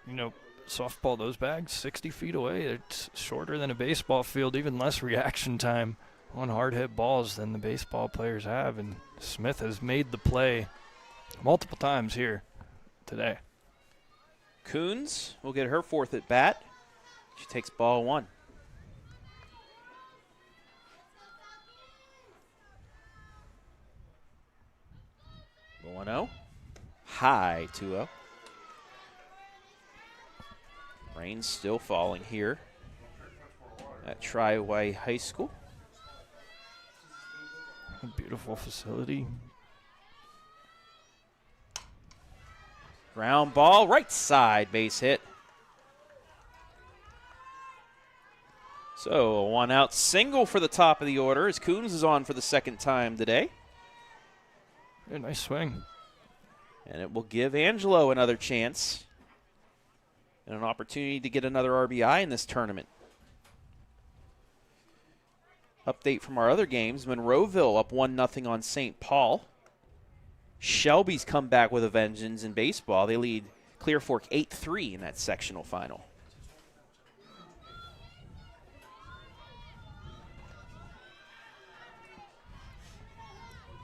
you know, softball, those bags, 60 feet away. It's shorter than a baseball field, even less reaction time on hard hit balls than the baseball players have. And Smith has made the play multiple times here today. Coons will get her 4th at bat. She takes ball 1. The 1-0. High 2-0. Rain's still falling here at Tri-Way High School. A beautiful facility. Ground ball, right side, base hit. So a 1-out single for the top of the order as Coons is on for the 2nd time today. A nice swing. And it will give Angelo another chance and an opportunity to get another RBI in this tournament. Update from our other games. Monroeville up 1-0 on St. Paul. Shelby's come back with a vengeance in baseball. They lead Clear Fork 8-3 in that sectional final.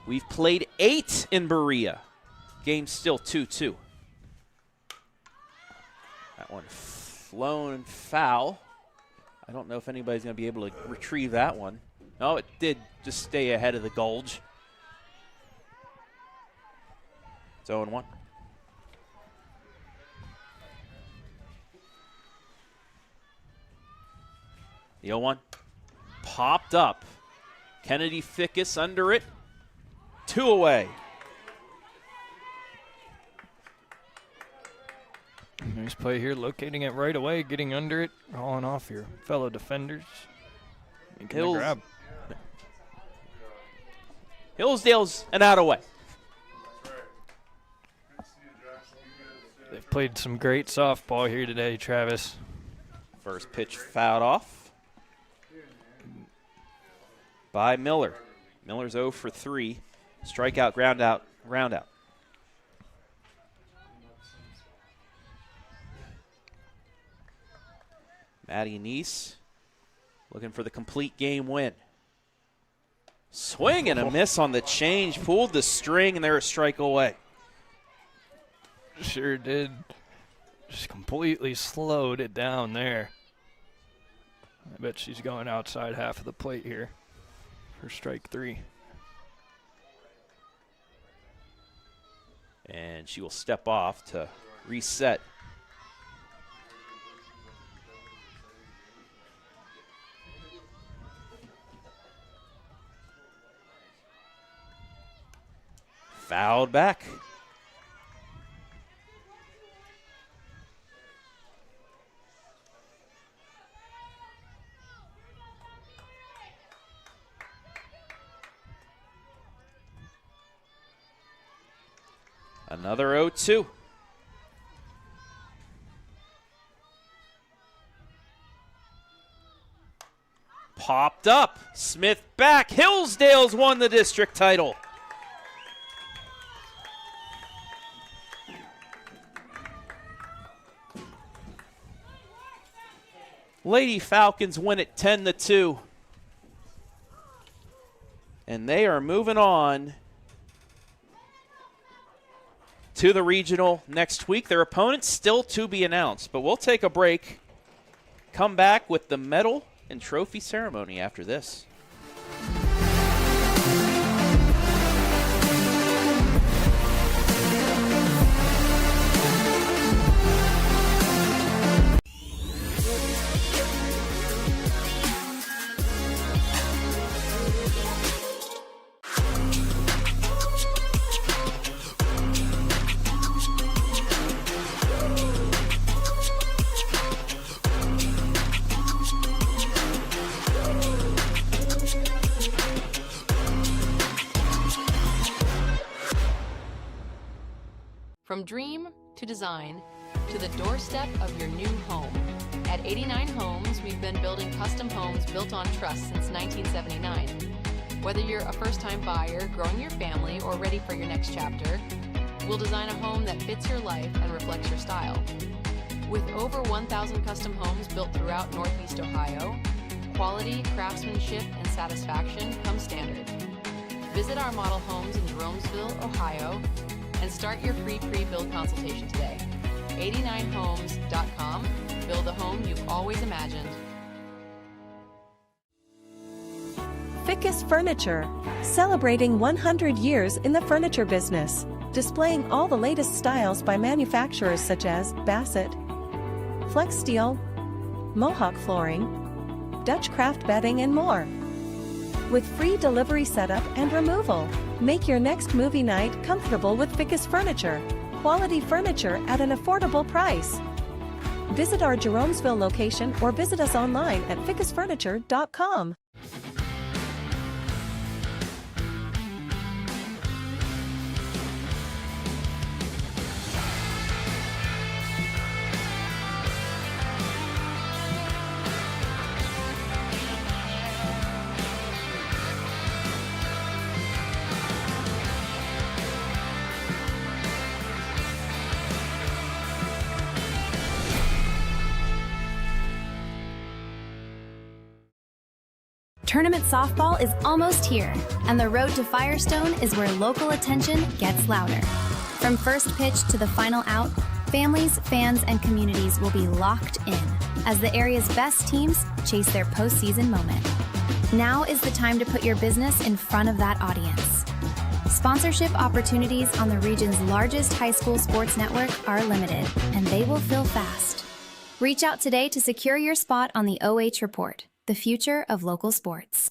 We've played 8 in Berea. Game's still 2-2. That one flown foul. I don't know if anybody's going to be able to retrieve that one. No, it did just stay ahead of the Gulge. It's 0-1. The 0-1 popped up. Kennedy Fickes under it. 2 away. Nice play here, locating it right away, getting under it, hauling off your fellow defenders. Making the grab. Hillsdale's an out away. They've played some great softball here today, Travis. First pitch fouled off by Miller. Miller's 0 for 3. Strikeout, ground out, round out. Maddie Neese looking for the complete game win. Swing and a miss on the change. Pulled the string, and they're a strike away. Sure did. Just completely slowed it down there. I bet she's going outside half of the plate here for strike 3. And she will step off to reset. Fouled back. Another 0-2. Popped up. Smith back. Hillsdale's won the district title. Lady Falcons win it 10-2. And they are moving on to the regional next week. Their opponents still to be announced, but we'll take a break. Come back with the medal and trophy ceremony after this. From dream to design to the doorstep of your new home. At 89 Homes, we've been building custom homes built on trust since 1979. Whether you're a first-time buyer, growing your family, or ready for your next chapter, we'll design a home that fits your life and reflects your style. With over 1,000 custom homes built throughout Northeast Ohio, quality, craftsmanship, and satisfaction come standard. Visit our model homes in Jeromesville, Ohio, and start your free pre-build consultation today. 89homes.com. Build the home you've always imagined. Fickes Furniture, celebrating 100 years in the furniture business, displaying all the latest styles by manufacturers such as Bassett, Flex Steel, Mohawk Flooring, Dutch Craft Bedding, and more. With free delivery setup and removal, make your next movie night comfortable with Fickes Furniture. Quality furniture at an affordable price. Visit our Jeromesville location or visit us online at fickesfurniture.com. Tournament softball is almost here, and the road to Firestone is where local attention gets louder. From first pitch to the final out, families, fans, and communities will be locked in as the area's best teams chase their postseason moment. Now is the time to put your business in front of that audience. Sponsorship opportunities on the region's largest high school sports network are limited, and they will fill fast. Reach out today to secure your spot on the OH Report, the future of local sports.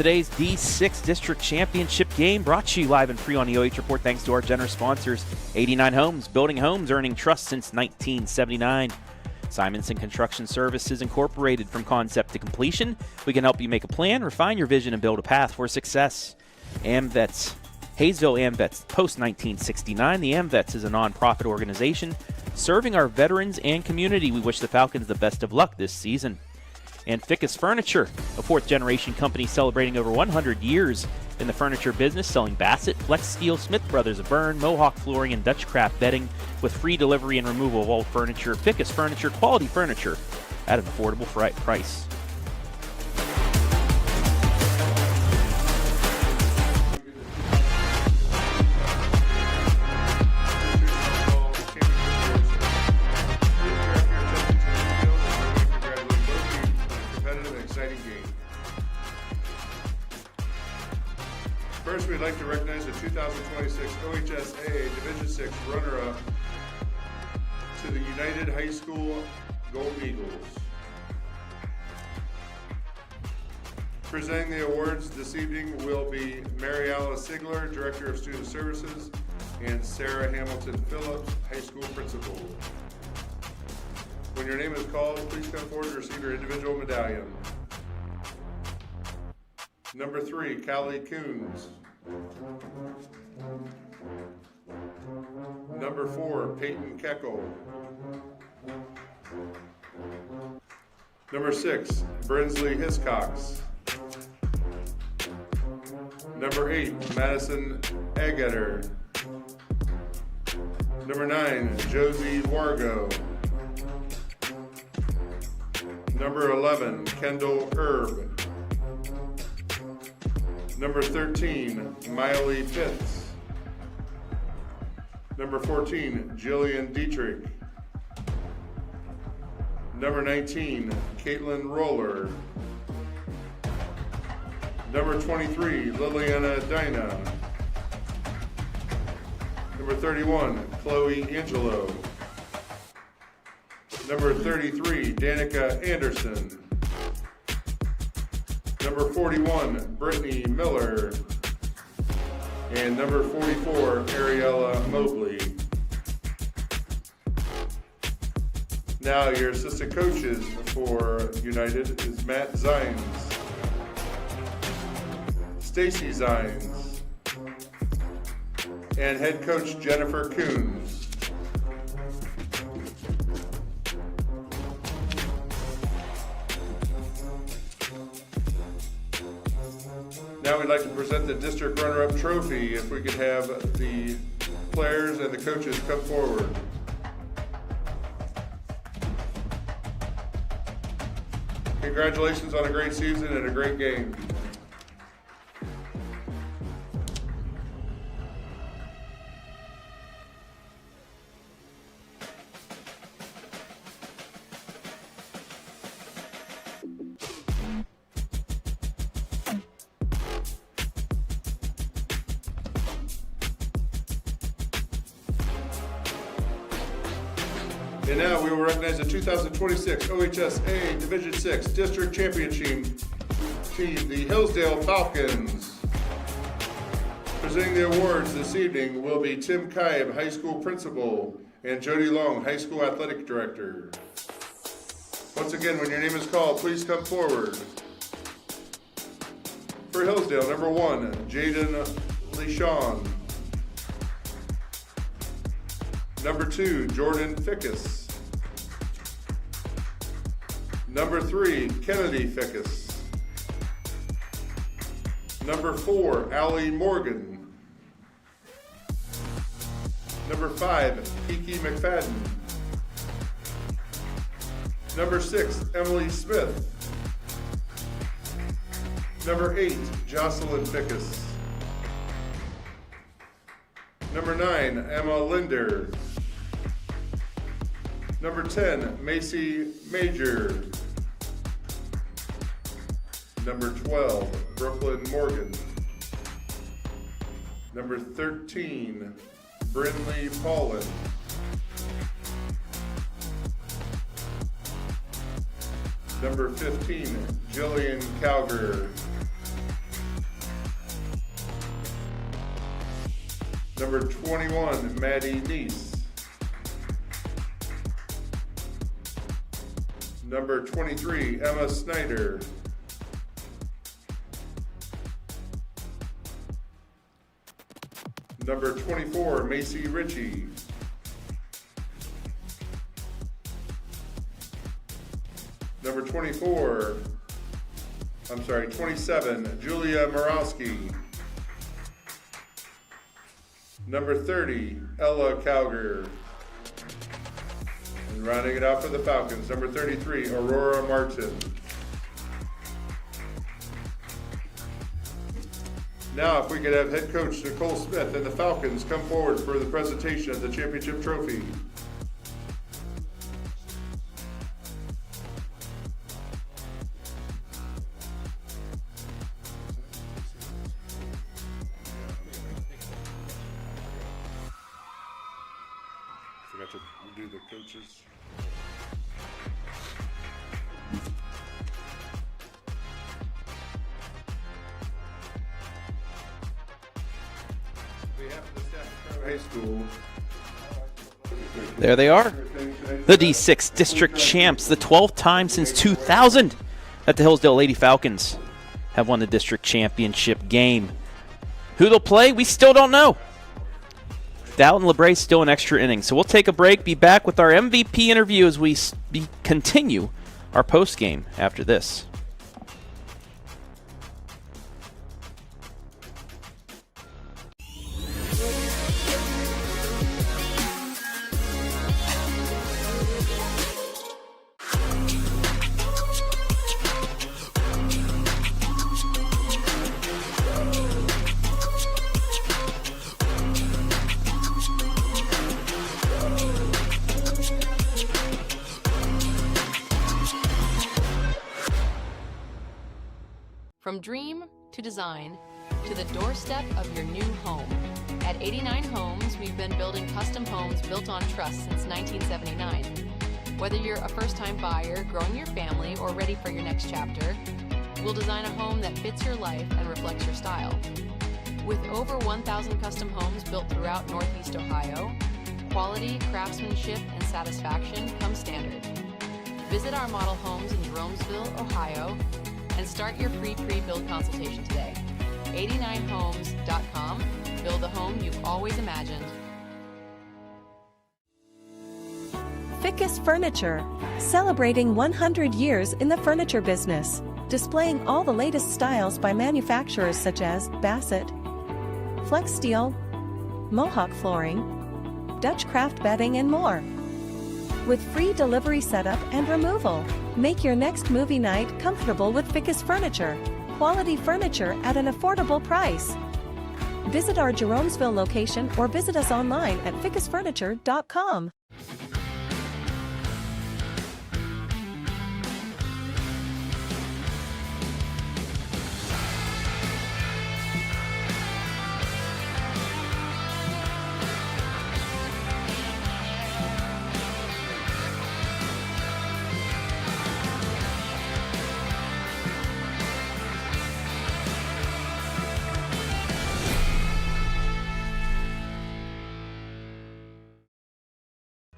today's D6 District Championship game, brought to you live and free on the OH Report thanks to our generous sponsors, 89 Homes, building homes, earning trust since 1979. Simonson Construction Services Incorporated, from concept to completion. We can help you make a plan, refine your vision, and build a path for success. AMVETS, Hayesville AMVETS, post-1969. The AMVETS is a nonprofit organization serving our veterans and community. We wish the Falcons the best of luck this season. And Fickes Furniture, a fourth-generation company celebrating over 100 years in the furniture business, selling Bassett, Flex Steel, Smith Brothers of Bern, Mohawk Flooring, and Dutchcraft Bedding, with free delivery and removal of old furniture. Fickes Furniture, quality furniture at an affordable price. First, we'd like to recognize the 2026 OHSAA Division 6 runner-up to the United High School Gold Eagles. Presenting the awards this evening will be Mariella Sigler, Director of Student Services, and Sarah Hamilton Phillips, High School Principal. When your name is called, please come forward to receive your individual medallion. Number 3, Callie Coons. Number 4, Peyton Keckle. Number 6, Brinsley Hiscox. Number 8, Madison Agetter. Number 9, Josie Wargo. Number 11, Kendall Erb. Number 13, Miley Fitz. Number 14, Jillian Dietrich. Number 19, Caitlin Roller. Number 23, Liliana Dyna. Number 31, Chloe Angelo. Number 33, Danica Anderson. Number 41, Brittany Miller. And number 44, Ariella Mobley. Now your assistant coaches for United is Matt Zines, Stacy Zines, and head coach Jennifer Coons. Now we'd like to present the district runner-up trophy. If we could have the players and the coaches come forward. Congratulations on a great season and a great game. And now we will recognize the 2026 OHSAA Division 6 District Championship team, the Hillsdale Falcons. Presenting the awards this evening will be Tim Kaib, High School Principal, and Jody Long, High School Athletic Director. Once again, when your name is called, please come forward. For Hillsdale, number 1, Jaden LeSean. Number 2, Jordan Fickes. Number 3, Kennedy Fickes. Number 4, Allie Morgan. Number 5, Kiki McFadden. Number 6, Emily Smith. Number 8, Jocelyn Fickes. Number 9, Emma Linder. Number 10, Macy Major. Number 12, Brooklyn Morgan. Number 13, Brinley Paulin. Number 15, Jillian Calger. Number 21, Maddie Neese. Number 23, Emma Snyder. Number 24, Macy Ritchie. Number 27, Julia Morowski. Number 30, Ella Calger. And rounding it out for the Falcons, number 33, Aurora Martin. Now, if we could have head coach Nicole Smith and the Falcons come forward for the presentation of the championship trophy. Forgot to do the coaches. High School. There they are. The D6 district champs, the 12th time since 2000 that the Hillsdale Lady Falcons have won the district championship game. Who they'll play, we still don't know. Dowden LeBray still in extra innings. So we'll take a break, be back with our MVP interview as we continue our post game after this. From dream to design to the doorstep of your new home. At 89 Homes, we've been building custom homes built on trust since 1979. Whether you're a first-time buyer, growing your family, or ready for your next chapter, we'll design a home that fits your life and reflects your style. With over 1,000 custom homes built throughout Northeast Ohio, quality, craftsmanship, and satisfaction come standard. Visit our model homes in Jeromesville, Ohio, and start your free pre-build consultation today. 89homes.com. Build the home you've always imagined. Fickes Furniture, celebrating 100 years in the furniture business, displaying all the latest styles by manufacturers such as Bassett, Flex Steel, Mohawk Flooring, Dutch Craft Bedding, and more. With free delivery setup and removal, make your next movie night comfortable with Fickes Furniture. Quality furniture at an affordable price. Visit our Jeromesville location or visit us online at fickesfurniture.com.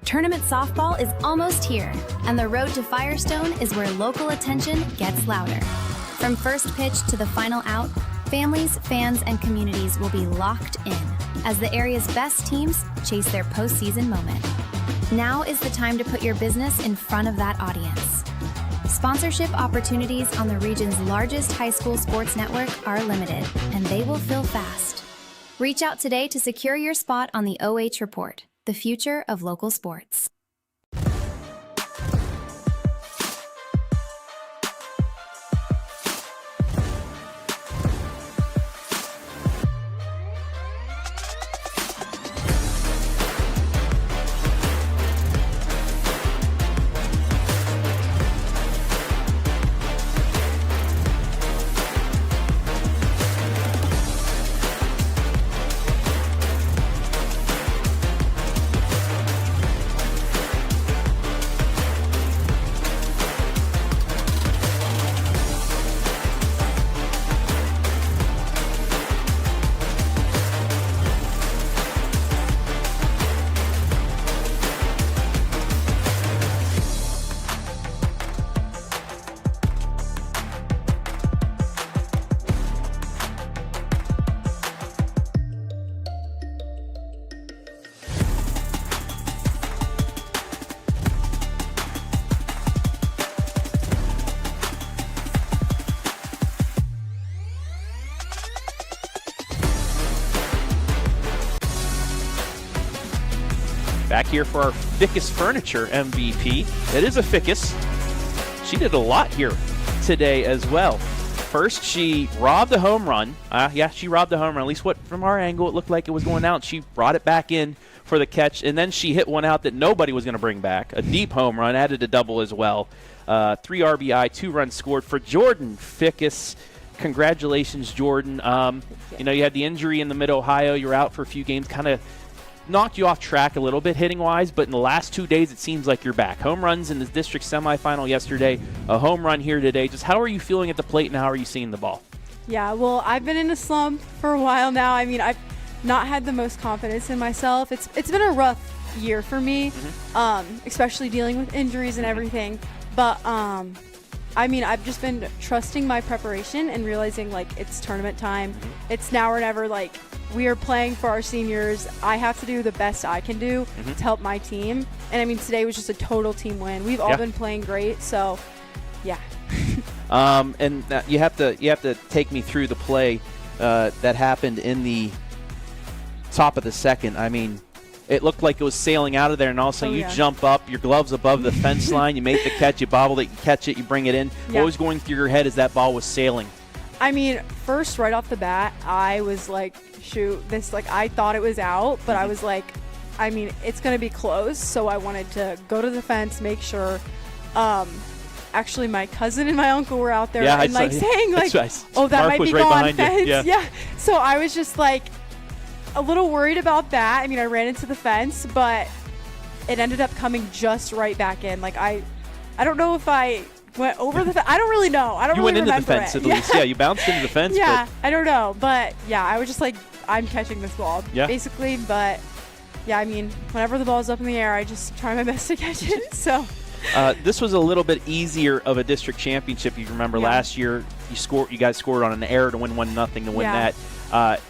Tournament softball is almost here, and the road to Firestone is where local attention gets louder. From first pitch to the final out, families, fans, and communities will be locked in as the area's best teams chase their postseason moment. Now is the time to put your business in front of that audience. Sponsorship opportunities on the region's largest high school sports network are limited, and they will fill fast. Reach out today to secure your spot on the OH Report, the future of local sports. Back here for our Fickes Furniture MVP. It is a Fickes. She did a lot here today as well. First, she robbed a home run. She robbed a home run. At least from our angle, it looked like it was going out. She brought it back in for the catch, and then she hit one out that nobody was going to bring back. A deep home run, added a double as well. 3 RBI, 2 runs scored for Jordan Fickes. Congratulations, Jordan. You had the injury in the Mid-Ohio. You were out for a few games, kind of knocked you off track a little bit hitting-wise, but in the last 2 days it seems like you're back. Home runs in the district semifinal yesterday, a home run here today. Just how are you feeling at the plate and how are you seeing the ball? Yeah, well, I've been in a slump for a while now. I mean, I've not had the most confidence in myself. It's been a rough year for me, especially dealing with injuries and everything. But, I've just been trusting my preparation and realizing, it's tournament time. It's now or never, we are playing for our seniors. I have to do the best I can do to help my team. And, today was just a total team win. We've all been playing great, so, yeah. And you have to take me through the play that happened in the top of the second. It looked like it was sailing out of there, and all of a sudden you jump up, your glove's above the fence line, you make the catch, you bobble it, you catch it, you bring it in. Yeah. What was going through your head as that ball was sailing? First, right off the bat, I was like, shoot, this, I thought it was out, but I was like, it's going to be close, so I wanted to go to the fence, make sure. Actually, my cousin and my uncle were out there saying, oh, that Mark might be right gone fence. Yeah. So I was just a little worried about that. I ran into the fence, but it ended up coming just right back in. I don't know if I went over the fence. I don't really know. I don't really remember it. You went into the fence at least. Yeah, you bounced into the fence. Yeah, I don't know. But, yeah, I was just I'm catching this ball, basically. But, yeah, whenever the ball's up in the air, I just try my best to catch it. So. This was a little bit easier of a district championship. You remember last year you guys scored on an error to win 1-0 to win that.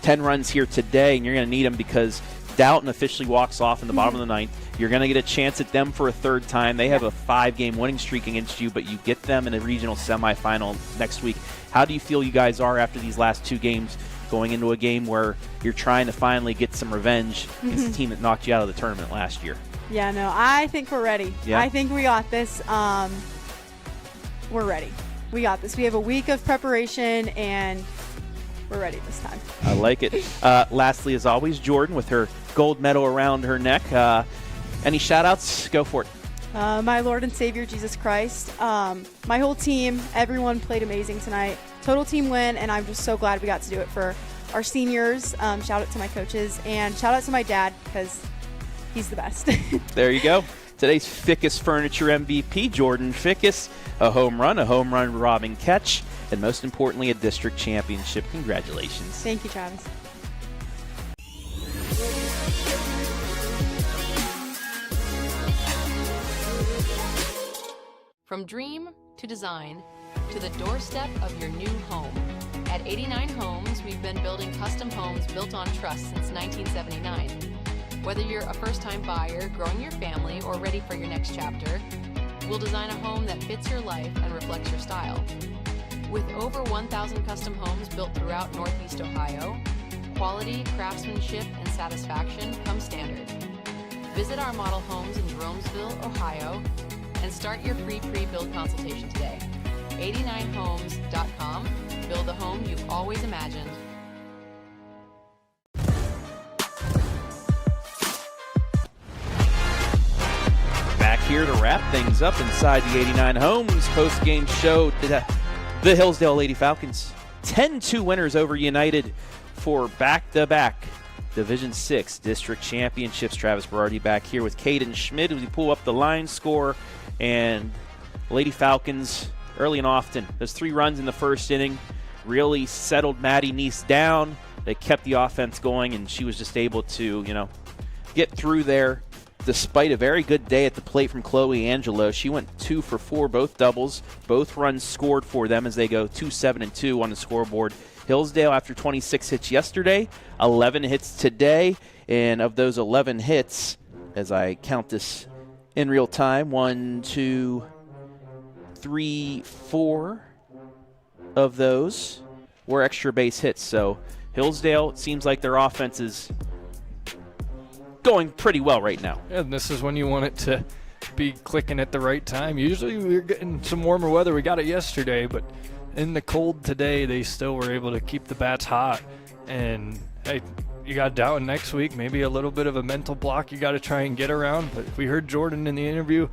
10 runs here today, and you're going to need them because Doughton officially walks off in the bottom of the ninth. You're going to get a chance at them for a third time. They have a 5-game winning streak against you, but you get them in a regional semifinal next week. How do you feel you guys are after these last 2 games going into a game where you're trying to finally get some revenge against the team that knocked you out of the tournament last year? Yeah, no, I think we're ready. Yeah. I think we got this. We're ready. We got this. We have a week of preparation, and we're ready this time. I like it. Lastly, as always, Jordan with her gold medal around her neck. Any shout-outs? Go for it. My Lord and Savior, Jesus Christ. My whole team, everyone played amazing tonight. Total team win, and I'm just so glad we got to do it for our seniors. Shout out to my coaches, and shout out to my dad because he's the best. There you go. Today's Fickes Furniture MVP, Jordan Fickes. A home run robbing catch, and most importantly, a district championship. Congratulations. Thank you, Travis. From dream to design to the doorstep of your new home. At 89 Homes, we've been building custom homes built on trust since 1979. Whether you're a first-time buyer, growing your family, or ready for your next chapter, we'll design a home that fits your life and reflects your style. With over 1,000 custom homes built throughout Northeast Ohio, quality, craftsmanship, and satisfaction come standard. Visit our model homes in Jeromesville, Ohio, and start your free pre-build consultation today. 89homes.com. Build the home you've always imagined. Back here to wrap things up inside the 89 Homes post-game show. The Hillsdale Lady Falcons 10-2 winners over United for back-to-back Division 6 district championships. Travis Berardi back here with Caden Schmidt as we pull up the line score. And Lady Falcons, early and often, those 3 runs in the first inning really settled Maddie Neese down. They kept the offense going, and she was just able to, get through there despite a very good day at the plate from Chloe Angelo. She went 2 for 4, both doubles. Both runs scored for them as they go 2-7-2 on the scoreboard. Hillsdale, after 26 hits yesterday, 11 hits today. And of those 11 hits, as I count this in real time, 1, 2, 3, 4 of those were extra base hits. So Hillsdale, it seems like their offense is going pretty well right now. And this is when you want it to be clicking at the right time. Usually we're getting some warmer weather. We got it yesterday, but in the cold today, they still were able to keep the bats hot. And hey, you got Down next week, maybe a little bit of a mental block you got to try and get around. But we heard Jordan in the interview.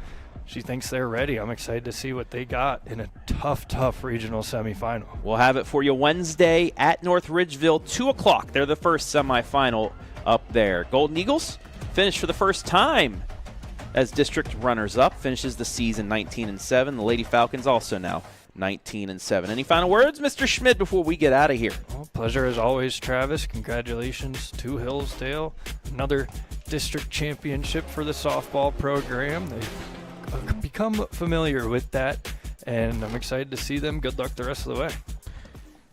She thinks they're ready. I'm excited to see what they got in a tough regional semifinal. We'll have it for you Wednesday at North Ridgeville, 2 o'clock. They're the first semifinal up there. Golden Eagles finished for the first time as district runners-up, finishes the season 19-7. The Lady Falcons also now 19-7. Any final words, Mr. Schmidt, before we get out of here? Well, pleasure as always, Travis. Congratulations to Hillsdale. Another district championship for the softball program. They've become familiar with that, and I'm excited to see them. Good luck the rest of the way.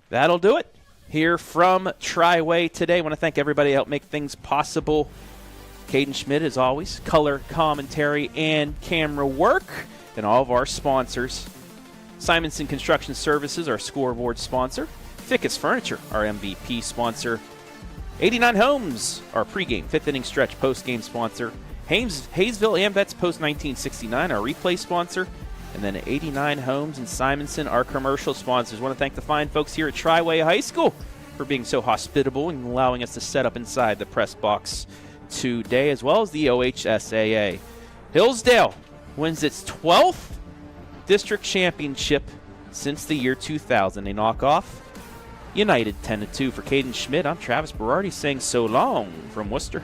That'll do it here from Tri-Way today. I want to thank everybody that helped make things possible. Caden Schmidt, as always, color commentary and camera work, and all of our sponsors. Simonson Construction Services, our scoreboard sponsor. Fickes Furniture, our MVP sponsor. 89 Homes, our pregame, fifth inning stretch postgame sponsor. Hayesville AMVETS Post 1969, our replay sponsor. And then 89 Homes and Simonson, our commercial sponsors. I want to thank the fine folks here at Tri-Way High School for being so hospitable and allowing us to set up inside the press box today, as well as the OHSAA. Hillsdale wins its 12th district championship since the year 2000. They knock off United 10-2. For Caden Schmidt, I'm Travis Berardi saying so long from Wooster.